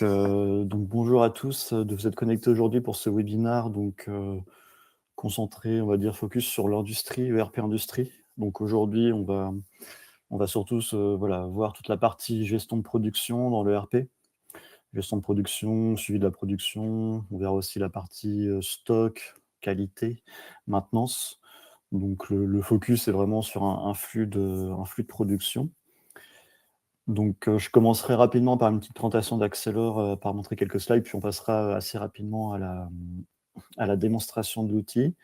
Donc bonjour à tous, de vous être connectés aujourd'hui pour ce webinaire concentré, on va dire focus sur l'industrie, ERP industrie. Donc aujourd'hui, on va surtout voilà, voir toute la partie gestion de production dans l'ERP. Gestion de production, suivi de la production, on verra aussi la partie, stock, qualité, maintenance. Donc le focus est vraiment sur un flux de production. Donc, je commencerai rapidement par une petite présentation d'Accelor, par montrer quelques slides, puis on passera assez rapidement à la démonstration de l'outil.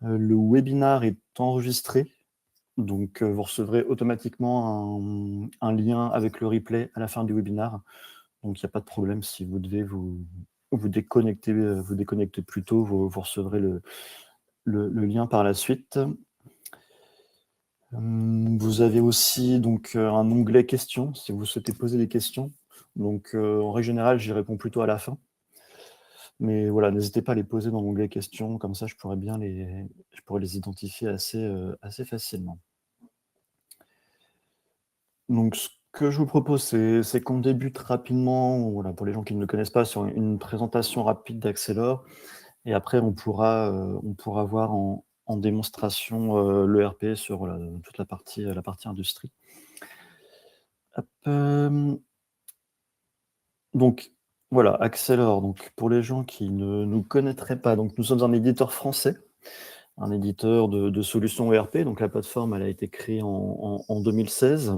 Le webinaire est enregistré, donc vous recevrez automatiquement un lien avec le replay à la fin du webinaire. Donc il n'y a pas de problème si vous devez vous déconnecter plus tôt, vous recevrez le lien par la suite. Vous avez aussi donc un onglet questions, si vous souhaitez poser des questions. Donc en règle générale, j'y réponds plutôt à la fin. Mais voilà, n'hésitez pas à les poser dans l'onglet questions, comme ça je pourrais les identifier assez facilement. Donc ce que je vous propose, c'est qu'on débute rapidement, voilà, pour les gens qui ne le connaissent pas, sur une présentation rapide d'Accelor. Et après, on pourra voir en démonstration l'ERP sur voilà, toute la partie industrie. Hop, donc voilà, Accelor. Donc pour les gens qui ne nous connaîtraient pas, donc nous sommes un éditeur français, un éditeur de solutions ERP. Donc la plateforme, elle a été créée en 2016.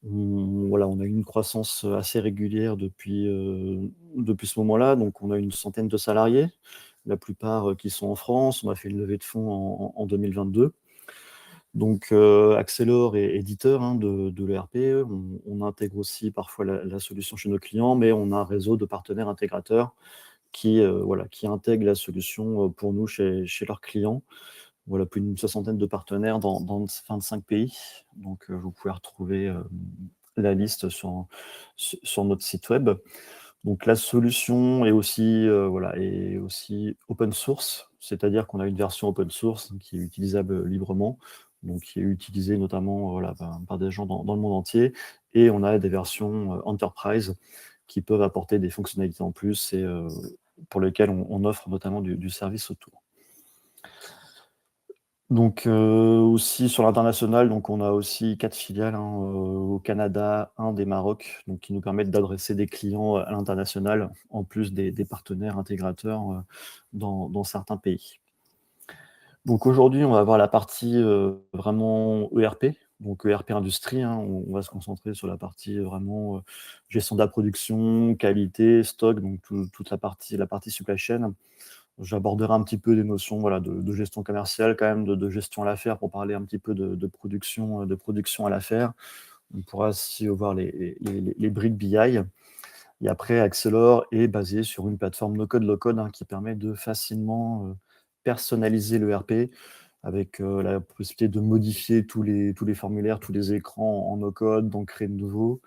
Voilà, on a eu une croissance assez régulière depuis ce moment-là. Donc on a une centaine de salariés, la plupart qui sont en France. On a fait une levée de fonds en 2022. Donc Accelor est éditeur de l'ERP. On intègre aussi parfois la solution chez nos clients, mais on a un réseau de partenaires intégrateurs qui intègrent la solution pour nous chez leurs clients. Voilà, plus d'une soixantaine de partenaires dans 25 pays. Donc vous pouvez retrouver la liste sur notre site web. Donc la solution est aussi open source, c'est-à-dire qu'on a une version open source qui est utilisable librement, donc qui est utilisée notamment voilà, par des gens dans le monde entier, et on a des versions enterprise qui peuvent apporter des fonctionnalités en plus et pour lesquelles on offre notamment du service autour. Donc aussi sur l'international, donc on a aussi 4 filiales au Canada, Inde et Maroc, donc qui nous permettent d'adresser des clients à l'international, en plus des partenaires intégrateurs dans certains pays. Donc aujourd'hui, on va voir la partie vraiment ERP, donc ERP industrie. On va se concentrer sur la partie vraiment gestion de la production, qualité, stock, donc toute la partie supply chain. J'aborderai un petit peu des notions voilà, de gestion commerciale, quand même, de gestion à l'affaire, pour parler un petit peu de production à l'affaire. On pourra aussi voir les briques BI. Et après, Accelor est basé sur une plateforme no-code, low-code qui permet de facilement personnaliser l'ERP avec la possibilité de modifier tous les formulaires, tous les écrans en no-code, d'en créer de nouveaux,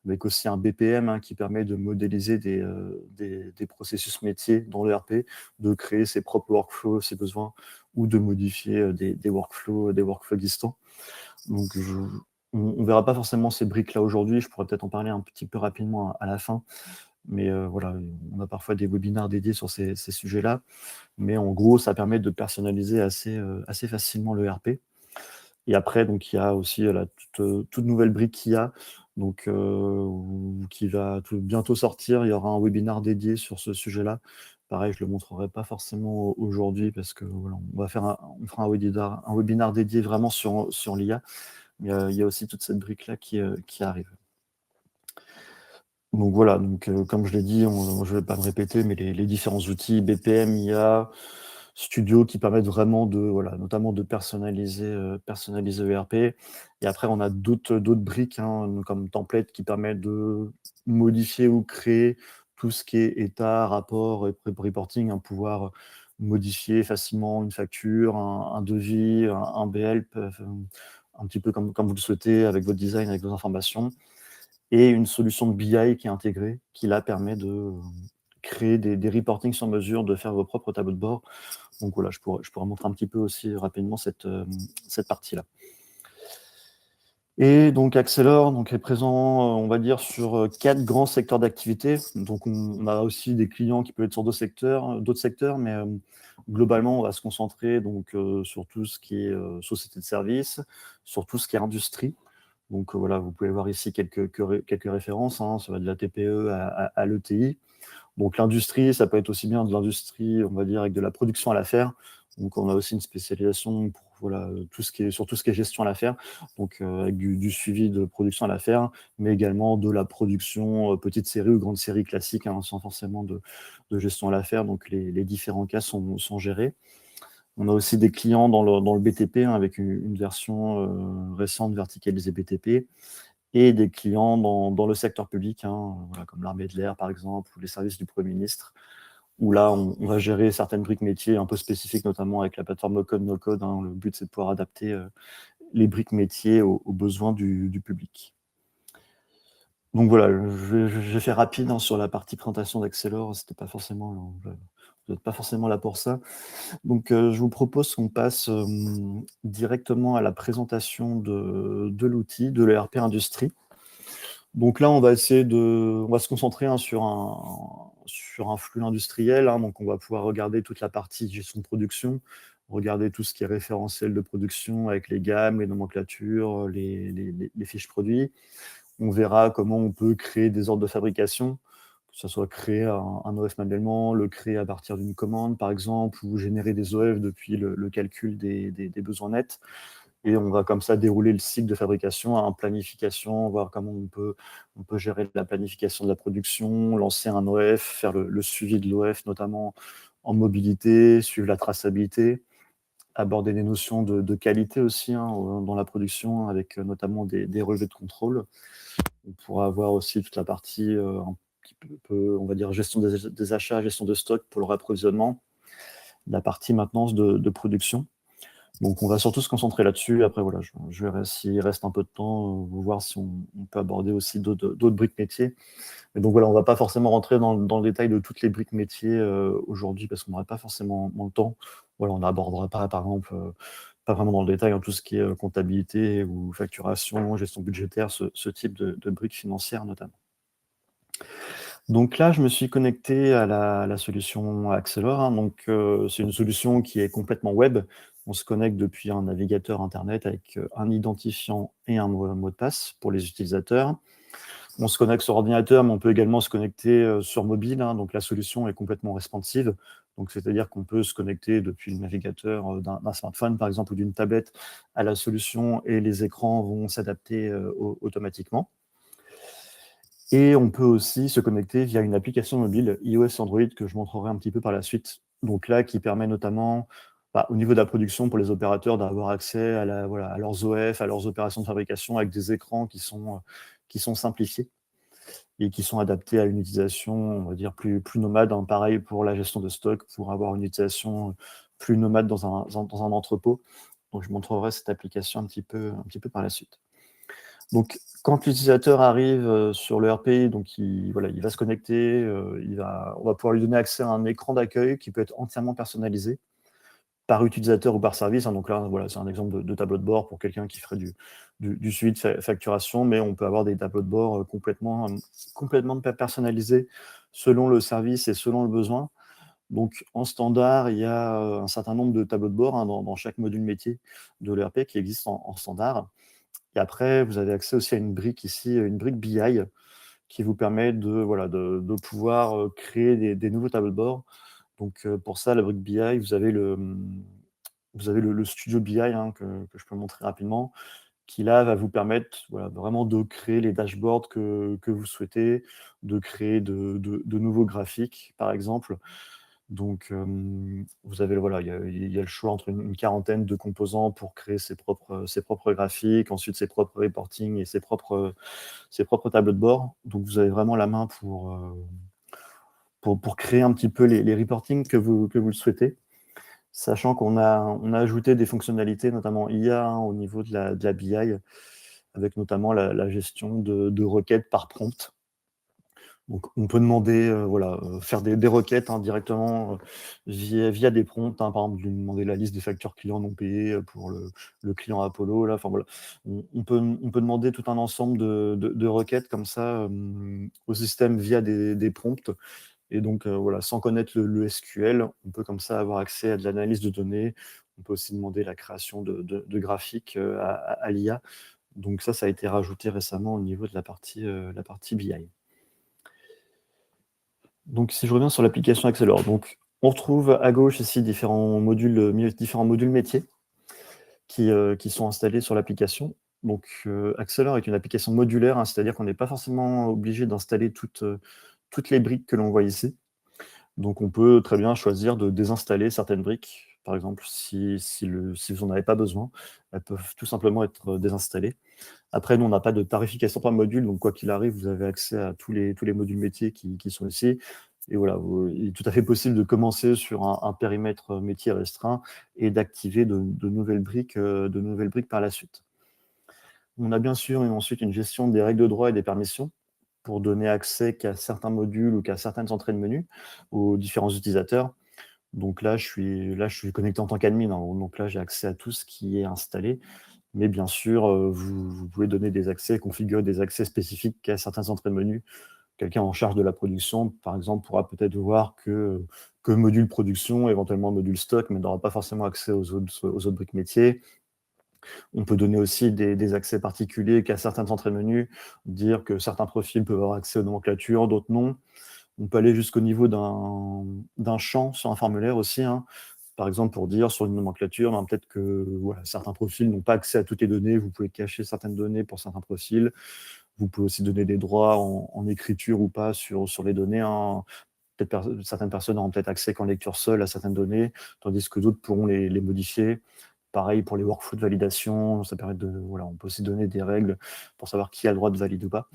avec aussi un BPM qui permet de modéliser des processus métiers dans l'ERP, de créer ses propres workflows, ses besoins, ou de modifier des workflows existants. Donc, on ne verra pas forcément ces briques-là aujourd'hui, je pourrais peut-être en parler un petit peu rapidement à la fin, mais voilà, on a parfois des webinaires dédiés sur ces sujets-là, mais en gros, ça permet de personnaliser assez facilement l'ERP. Et après, donc, il y a aussi la toute nouvelle brique qu'il donc, qui va bientôt sortir. Il y aura un webinaire dédié sur ce sujet-là. Pareil, je ne le montrerai pas forcément aujourd'hui parce que voilà, on fera un webinaire dédié vraiment sur l'IA. Mais il y a aussi toute cette brique-là qui arrive. Donc voilà, comme je l'ai dit, je ne vais pas me répéter, mais les différents outils, BPM, IA, Studio, qui permettent vraiment notamment de personnaliser ERP. Et après, on a d'autres briques, comme template, qui permettent de modifier ou créer tout ce qui est état, rapport et reporting, pouvoir modifier facilement une facture, un devis, un BL, un petit peu comme vous le souhaitez, avec votre design, avec vos informations. Et une solution de BI qui est intégrée, qui là permet de créer des reportings sur mesure, de faire vos propres tableaux de bord. Donc voilà, je pourrais montrer un petit peu aussi rapidement cette partie-là. Et donc Accelor donc, est présent, on va dire, sur 4 grands secteurs d'activité. Donc on a aussi des clients qui peuvent être sur d'autres secteurs, mais globalement, on va se concentrer donc, sur tout ce qui est société de services, sur tout ce qui est industrie. Donc voilà, vous pouvez voir ici quelques références, hein, ça va de la TPE à l'ETI. Donc l'industrie, ça peut être aussi bien de l'industrie, on va dire, avec de la production à l'affaire. Donc on a aussi une spécialisation pour voilà, sur tout ce qui est gestion à l'affaire, donc avec du suivi de production à l'affaire, mais également de la production petite série ou grande série classique, hein, sans forcément de gestion à l'affaire. Donc les différents cas sont gérés. On a aussi des clients dans le BTP, hein, avec une version récente verticalisée BTP, et des clients dans le secteur public, hein, voilà, comme l'armée de l'air par exemple, ou les services du Premier ministre, où là on va gérer certaines briques métiers un peu spécifiques, notamment avec la plateforme no-code, no-code, hein. Le but c'est de pouvoir adapter les briques métiers aux besoins du public. Donc voilà, j'ai fait rapide, hein, sur la partie présentation d'Accelor, vous n'êtes pas forcément là pour ça. Donc je vous propose qu'on passe directement à la présentation de l'outil, de l'ERP Industrie. Donc là, on va se concentrer, hein, sur un flux industriel, hein. Donc on va pouvoir regarder toute la partie gestion de production, regarder tout ce qui est référentiel de production avec les gammes, les nomenclatures, les fiches produits. On verra comment on peut créer des ordres de fabrication, que ce soit créer un OF manuellement, le créer à partir d'une commande, par exemple, ou générer des OF depuis le calcul des besoins nets. Et on va comme ça dérouler le cycle de fabrication en planification, voir comment on peut gérer la planification de la production, lancer un OF, faire le suivi de l'OF, notamment en mobilité, suivre la traçabilité, aborder des notions de qualité aussi, hein, dans la production, avec notamment des relevés de contrôle. On pourra avoir aussi toute la partie un petit peu, on va dire, gestion des achats, gestion de stock pour le approvisionnement, la partie maintenance de production. Donc on va surtout se concentrer là-dessus. Après, voilà, je verrai s'il reste un peu de temps, voir si on peut aborder aussi d'autres briques métiers. Et donc voilà, on ne va pas forcément rentrer dans le détail de toutes les briques métiers aujourd'hui, parce qu'on n'aurait pas forcément le temps. Voilà, on n'abordera pas, par exemple, pas vraiment dans le détail, en tout ce qui est comptabilité ou facturation, gestion budgétaire, ce type de briques financières notamment. Donc là, je me suis connecté à la solution Accelor, hein. Donc c'est une solution qui est complètement web. On se connecte depuis un navigateur internet avec un identifiant et un mot de passe pour les utilisateurs. On se connecte sur ordinateur, mais on peut également se connecter sur mobile, hein. Donc la solution est complètement responsive. Donc c'est-à-dire qu'on peut se connecter depuis le navigateur d'un smartphone, par exemple, ou d'une tablette à la solution, et les écrans vont s'adapter automatiquement. Et on peut aussi se connecter via une application mobile iOS Android que je montrerai un petit peu par la suite. Donc là, qui permet notamment, au niveau de la production, pour les opérateurs, d'avoir accès à leurs OF, à leurs opérations de fabrication, avec des écrans qui sont simplifiés et qui sont adaptés à une utilisation, on va dire, plus nomade, hein. Pareil pour la gestion de stock, pour avoir une utilisation plus nomade dans un entrepôt. Donc je montrerai cette application un petit peu par la suite. Donc, quand l'utilisateur arrive sur le RP, donc il va se connecter, on va pouvoir lui donner accès à un écran d'accueil qui peut être entièrement personnalisé par utilisateur ou par service, hein. Donc là, voilà, c'est un exemple de tableau de bord pour quelqu'un qui ferait du suivi de facturation, mais on peut avoir des tableaux de bord complètement personnalisés selon le service et selon le besoin. Donc, en standard, il y a un certain nombre de tableaux de bord, hein, dans chaque module métier de l'ERP qui existe en standard. Et après, vous avez accès aussi à une brique ici, une brique BI, qui vous permet de pouvoir créer des nouveaux tableaux de bord. Donc, pour ça, la brique BI, vous avez le Studio BI, hein, que je peux montrer rapidement, qui là va vous permettre, vraiment de créer les dashboards que vous souhaitez, de créer de nouveaux graphiques, par exemple. Donc, vous avez, il y a le choix entre une quarantaine de composants pour créer ses propres graphiques, ensuite ses propres reporting et ses propres tableaux de bord. Donc, vous avez vraiment la main pour créer un petit peu les reportings que vous le souhaitez. Sachant qu'on a ajouté des fonctionnalités, notamment IA, hein, au niveau de la BI, avec notamment la gestion de requêtes par prompt. Donc, on peut demander, voilà, faire des requêtes directement via des prompts. Par exemple, lui demander la liste des factures clients non payées pour le client Apollo. Là, enfin voilà, on peut demander tout un ensemble de requêtes comme ça au système via des prompts. Et donc, voilà, sans connaître le SQL, on peut comme ça avoir accès à de l'analyse de données. On peut aussi demander la création de graphiques à l'IA. Donc ça a été rajouté récemment au niveau de la partie BI. Donc si je reviens sur l'application Accelor, donc on retrouve à gauche ici différents modules métiers qui sont installés sur l'application. Donc Accelor est une application modulaire, c'est-à-dire qu'on n'est pas forcément obligé d'installer toutes les briques que l'on voit ici. Donc on peut très bien choisir de désinstaller certaines briques. Par exemple, si vous n'en avez pas besoin, elles peuvent tout simplement être désinstallées. Après, nous, on n'a pas de tarification par module, donc quoi qu'il arrive, vous avez accès à tous les modules métiers qui sont ici. Et voilà, il est tout à fait possible de commencer sur un périmètre métier restreint et d'activer de nouvelles briques par la suite. On a bien sûr ensuite une gestion des règles de droit et des permissions pour donner accès qu'à certains modules ou qu'à certaines entrées de menu aux différents utilisateurs. Donc là, je suis connecté en tant qu'admin, donc là, j'ai accès à tout ce qui est installé. Mais bien sûr, vous pouvez donner des accès, configurer des accès spécifiques à certaines entrées de menu. Quelqu'un en charge de la production, par exemple, pourra peut-être voir que module production, éventuellement module stock, mais n'aura pas forcément accès aux autres briques métiers. On peut donner aussi des accès particuliers qu'à certaines entrées de menu, dire que certains profils peuvent avoir accès aux nomenclatures, d'autres non. On peut aller jusqu'au niveau d'un champ sur un formulaire aussi, par exemple, pour dire sur une nomenclature, peut-être que voilà, certains profils n'ont pas accès à toutes les données, vous pouvez cacher certaines données pour certains profils. Vous pouvez aussi donner des droits en écriture ou pas sur les données. Certaines personnes auront peut-être accès qu'en lecture seule à certaines données, tandis que d'autres pourront les modifier. Pareil pour les workflows de validation, ça permet voilà, on peut aussi donner des règles pour savoir qui a le droit de valider ou pas.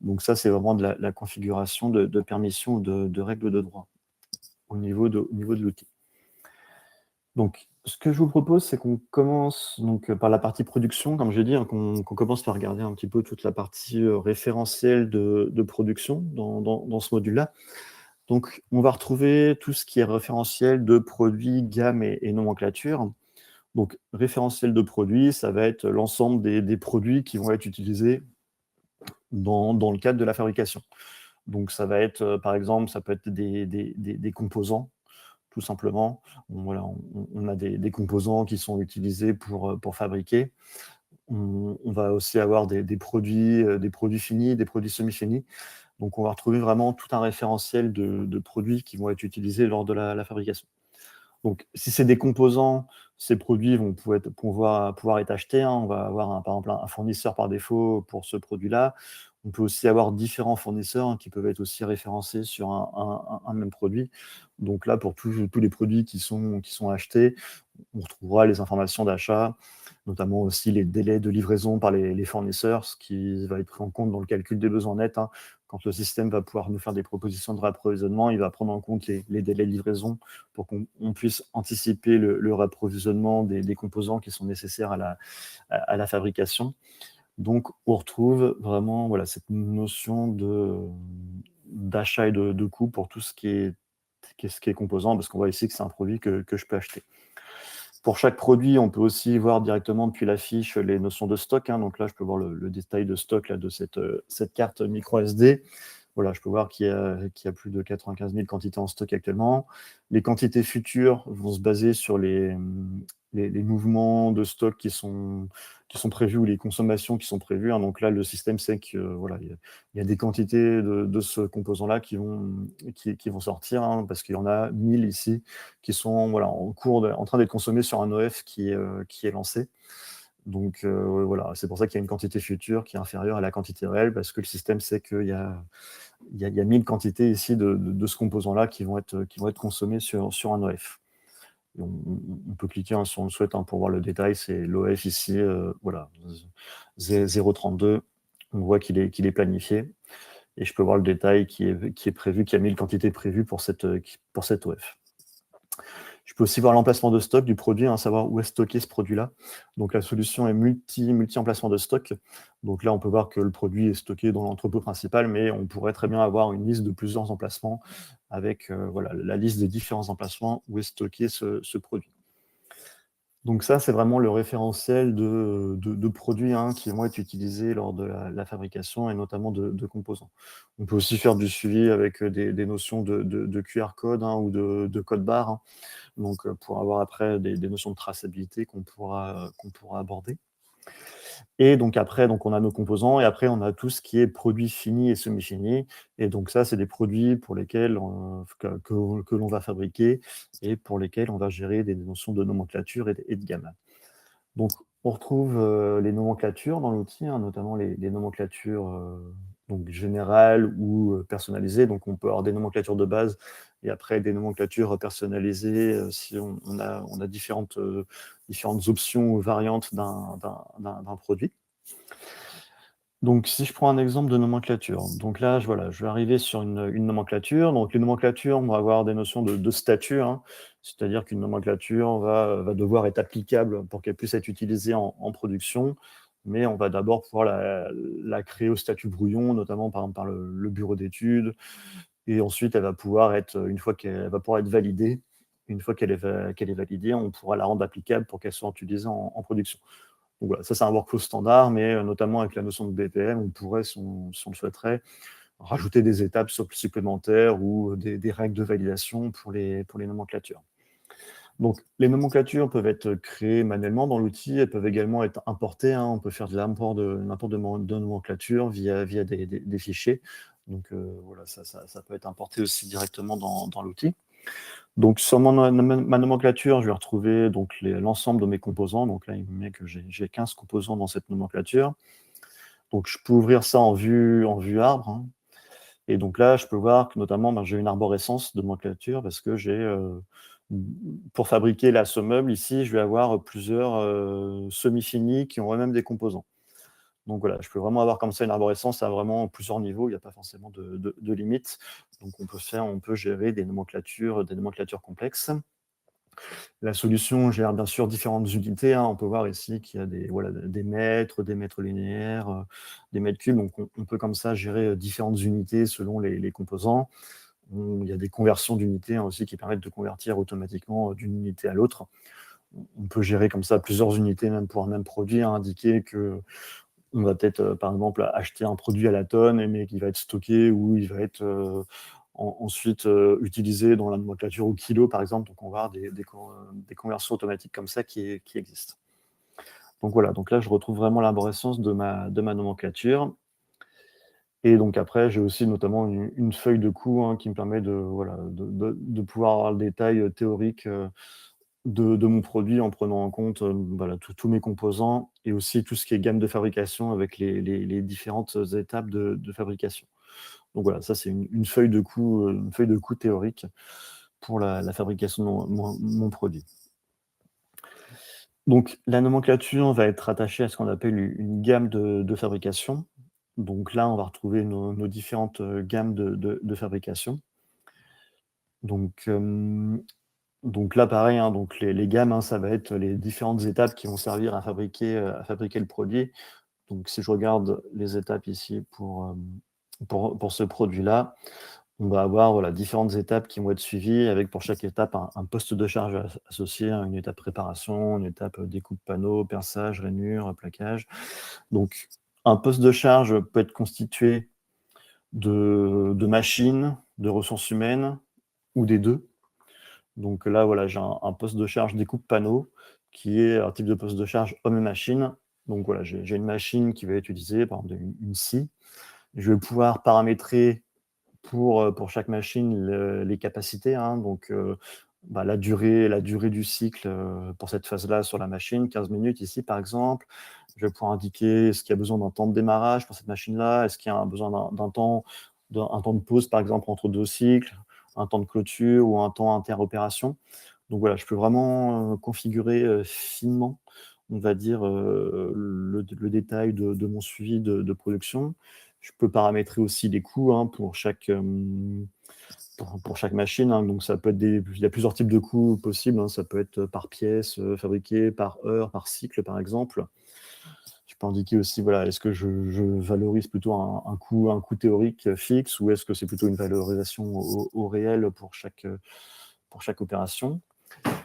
Donc ça, c'est vraiment de la configuration de permissions, de règles de droit au niveau de l'outil. Donc, ce que je vous propose, c'est qu'on commence donc, par la partie production, comme j'ai dit, qu'on commence par regarder un petit peu toute la partie référentielle de production dans ce module-là. Donc, on va retrouver tout ce qui est référentiel de produits, gamme et nomenclature. Donc, référentiel de produits, ça va être l'ensemble des produits qui vont être utilisés dans le cadre de la fabrication. Donc, ça va être, par exemple, ça peut être des composants, tout simplement. Voilà, on a des composants qui sont utilisés pour fabriquer. On va aussi avoir des produits finis, des produits semi-finis. Donc, on va retrouver vraiment tout un référentiel de produits qui vont être utilisés lors de la fabrication. Donc, si c'est des composants, ces produits vont pouvoir être achetés. On va avoir, par exemple, un fournisseur par défaut pour ce produit-là. On peut aussi avoir différents fournisseurs qui peuvent être aussi référencés sur un même produit. Donc là, pour tous les produits qui sont achetés, on retrouvera les informations d'achat, notamment aussi les délais de livraison par les fournisseurs, ce qui va être pris en compte dans le calcul des besoins nets. Quand le système va pouvoir nous faire des propositions de réapprovisionnement, il va prendre en compte les délais de livraison pour qu'on puisse anticiper le réapprovisionnement des composants qui sont nécessaires à la fabrication. Donc, on retrouve vraiment voilà, cette notion d'achat et de coût pour tout ce qui est composant, parce qu'on voit ici que c'est un produit que je peux acheter. Pour chaque produit, on peut aussi voir directement depuis la fiche les notions de stock. Donc là, je peux voir le détail de stock là, de cette carte micro SD. Voilà, je peux voir qu'il y a plus de 95 000 quantités en stock actuellement. Les quantités futures vont se baser sur les mouvements de stock qui sont prévus ou les consommations qui sont prévues. Donc là, le système sait que voilà, il y a des quantités de ce composant-là qui vont sortir, parce qu'il y en a 1000 ici qui sont voilà, en train d'être consommés sur un OF qui est lancé. Donc voilà, c'est pour ça qu'il y a une quantité future qui est inférieure à la quantité réelle, parce que le système sait qu'il y a 1000 quantités ici de ce composant-là qui vont être consommés sur un OF. On peut cliquer si on le souhaite pour voir le détail, c'est l'OF ici, voilà, 0,32, on voit qu'il est planifié, et je peux voir le détail qui est prévu, qu'il y a 1000 quantités prévues pour cet OF. Je peux aussi voir l'emplacement de stock du produit, hein, savoir où est stocké ce produit-là. Donc la solution est multi-emplacement de stock. Donc là, on peut voir que le produit est stocké dans l'entrepôt principal, mais on pourrait très bien avoir une liste de plusieurs emplacements avec voilà, la liste des différents emplacements où est stocké ce produit. Donc ça, c'est vraiment le référentiel de produits, hein, qui vont être utilisés lors de la fabrication et notamment de composants. On peut aussi faire du suivi avec des notions de QR code, hein, ou de code barre, hein, donc pour avoir après des notions de traçabilité qu'on pourra aborder. Et donc après, donc on a nos composants et après on a tout ce qui est produits finis et semi-finis. Et donc ça, c'est des produits pour lesquels que l'on va fabriquer et pour lesquels on va gérer des notions de nomenclature et de gamme. Donc on retrouve les nomenclatures dans l'outil, hein, notamment les nomenclatures donc générales ou personnalisées. Donc on peut avoir des nomenclatures de base et après des nomenclatures personnalisées si on a différentes options ou variantes d'un produit. Donc, si je prends un exemple de nomenclature, donc là, voilà, je vais arriver sur une nomenclature. Donc, les nomenclatures, on va avoir des notions de statut, hein, c'est-à-dire qu'une nomenclature va devoir être applicable pour qu'elle puisse être utilisée en production, mais on va d'abord pouvoir la créer au statut brouillon, notamment par exemple par le bureau d'études, et ensuite elle va pouvoir être, une fois qu'elle va pouvoir être validée, une fois qu'elle est validée, on pourra la rendre applicable pour qu'elle soit utilisée en production. Donc voilà, ça c'est un workflow standard, mais notamment avec la notion de BPM, on pourrait, si on le souhaiterait, rajouter des étapes supplémentaires ou des règles de validation pour les nomenclatures. Donc les nomenclatures peuvent être créées manuellement dans l'outil, elles peuvent également être importées, hein, on peut faire de l'import de nomenclature via des fichiers. Donc voilà, ça peut être importé aussi directement dans l'outil. Donc sur ma nomenclature, je vais retrouver donc l'ensemble de mes composants. Donc là, il me met que j'ai 15 composants dans cette nomenclature. Donc je peux ouvrir ça en vue arbre, hein. Et donc là, je peux voir que notamment, j'ai une arborescence de nomenclature parce que pour fabriquer ce meuble ici, je vais avoir plusieurs semi-finis qui ont eux-mêmes des composants. Donc voilà, je peux vraiment avoir comme ça une arborescence à vraiment plusieurs niveaux, il n'y a pas forcément de limite. Donc on peut gérer des nomenclatures complexes. La solution gère bien sûr différentes unités, hein. On peut voir ici qu'il y a des mètres linéaires, des mètres cubes. Donc on peut comme ça gérer différentes unités selon les composants. Il y a des conversions d'unités, hein, aussi qui permettent de convertir automatiquement d'une unité à l'autre. On peut gérer comme ça plusieurs unités même pour un même produit, hein, indiquer que on va peut-être, par exemple, acheter un produit à la tonne, mais qui va être stocké ou il va être ensuite utilisé dans la nomenclature au kilo, par exemple. Donc, on va avoir des conversions automatiques comme ça qui existent. Donc voilà, donc là, je retrouve vraiment l'arborescence de ma nomenclature. Et donc après, j'ai aussi notamment une feuille de coût, hein, qui me permet de pouvoir avoir le détail théorique de mon produit en prenant en compte voilà, tous mes composants et aussi tout ce qui est gamme de fabrication avec les différentes étapes de fabrication. Donc voilà, ça c'est une feuille de coût théorique pour la fabrication de mon produit. Donc la nomenclature va être rattachée à ce qu'on appelle une gamme de fabrication. Donc là, on va retrouver nos différentes gammes de fabrication. Donc là, pareil, hein, donc les gammes, hein, ça va être les différentes étapes qui vont servir à fabriquer le produit. Donc si je regarde les étapes ici pour ce produit-là, on va avoir voilà, différentes étapes qui vont être suivies avec pour chaque étape un poste de charge associé, hein, une étape préparation, une étape découpe panneau, perçage, rainure, plaquage. Donc un poste de charge peut être constitué de machines, de ressources humaines ou des deux. Donc là, voilà, j'ai un poste de charge découpe panneau qui est un type de poste de charge homme et machine. Donc voilà, j'ai une machine qui va être utilisée, par exemple une scie. Je vais pouvoir paramétrer pour chaque machine les capacités, hein, donc la durée du cycle pour cette phase-là sur la machine, 15 minutes ici par exemple. Je vais pouvoir indiquer est-ce qu'il y a besoin d'un temps de démarrage pour cette machine-là, est-ce qu'il y a besoin d'un temps de pause par exemple entre deux cycles, un temps de clôture ou un temps interopération. Donc voilà, je peux vraiment configurer finement, on va dire, le détail de mon suivi de production. Je peux paramétrer aussi les coûts, hein, pour chaque pour chaque machine, hein. Donc ça peut être il y a plusieurs types de coûts possibles, hein. Ça peut être par pièce fabriquée, par heure, par cycle, par exemple. Je peux indiquer aussi, voilà, est-ce que je valorise plutôt un coût théorique fixe, ou est-ce que c'est plutôt une valorisation au réel pour chaque opération.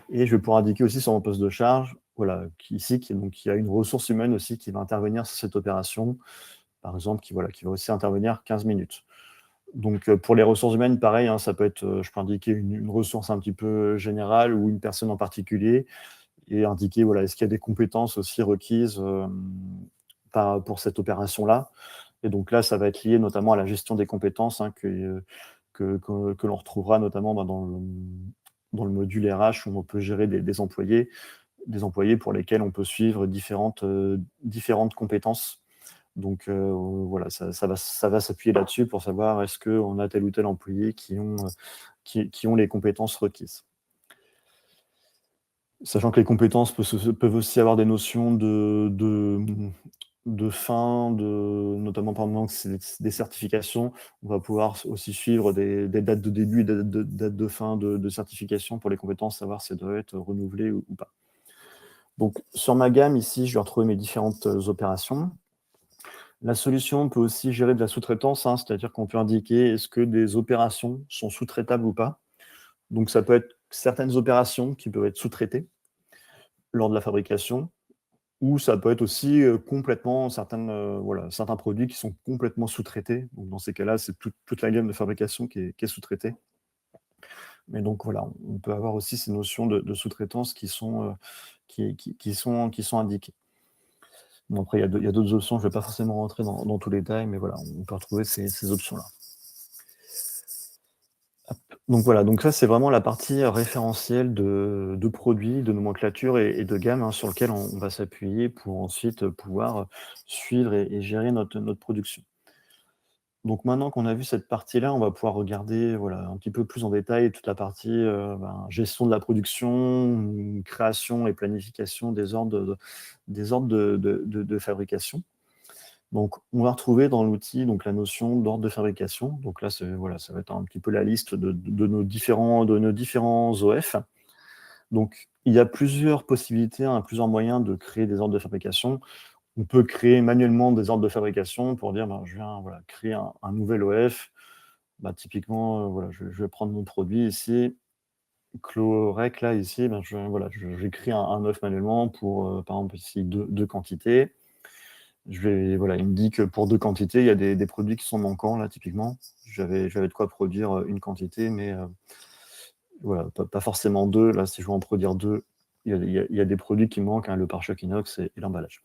Et je vais pouvoir indiquer aussi sur mon poste de charge, voilà, ici, donc il y a une ressource humaine aussi qui va intervenir sur cette opération, par exemple, qui va aussi intervenir 15 minutes. Donc, pour les ressources humaines, pareil, hein, ça peut être, je peux indiquer une ressource un petit peu générale ou une personne en particulier, et indiquer, voilà, est-ce qu'il y a des compétences aussi requises pour cette opération-là. Et donc là, ça va être lié notamment à la gestion des compétences, hein, que l'on retrouvera notamment dans le module RH, où on peut gérer des employés pour lesquels on peut suivre différentes compétences. Donc voilà, ça va s'appuyer là-dessus pour savoir est-ce qu'on a tel ou tel employé qui ont les compétences requises. Sachant que les compétences peuvent aussi avoir des notions de fin, notamment pendant que c'est des certifications. On va pouvoir aussi suivre des dates de début et des dates de fin de certification pour les compétences, savoir si elles doivent être renouvelées ou pas. Donc, sur ma gamme, ici, je vais retrouver mes différentes opérations. La solution peut aussi gérer de la sous-traitance, hein, c'est-à-dire qu'on peut indiquer est-ce que des opérations sont sous-traitables ou pas. Donc, ça peut être certaines opérations qui peuvent être sous-traitées lors de la fabrication, ou ça peut être aussi complètement certains produits qui sont complètement sous-traités. Donc, dans ces cas-là, c'est toute la gamme de fabrication qui est sous-traitée. Mais donc voilà, on peut avoir aussi ces notions de sous-traitance qui sont indiquées. Bon, après, il y a d'autres options, je ne vais pas forcément rentrer dans tous les détails, mais voilà, on peut retrouver ces options-là. Donc voilà, donc ça, c'est vraiment la partie référentielle de produits, de nomenclature et de gamme, hein, sur lequel on va s'appuyer pour ensuite pouvoir suivre et gérer notre production. Donc maintenant qu'on a vu cette partie-là, on va pouvoir regarder, voilà, un petit peu plus en détail toute la partie gestion de la production, création et planification des ordres de fabrication. Donc, on va retrouver dans l'outil la notion d'ordre de fabrication. Donc là, voilà, ça va être un petit peu la liste de nos différents OF. Donc, il y a plusieurs possibilités, hein, plusieurs moyens de créer des ordres de fabrication. On peut créer manuellement des ordres de fabrication pour dire, je viens créer un nouvel OF. Typiquement, voilà, je vais prendre mon produit ici, Clorec, là, ici, j'écris un OF manuellement pour, par exemple, ici, deux quantités. Il me dit que pour 2 quantités, il y a des produits qui sont manquants, là, typiquement. J'avais de quoi produire une quantité, mais voilà, pas forcément 2. Là, si je veux en produire 2, il y a des produits qui manquent, hein, le pare-choc inox et l'emballage.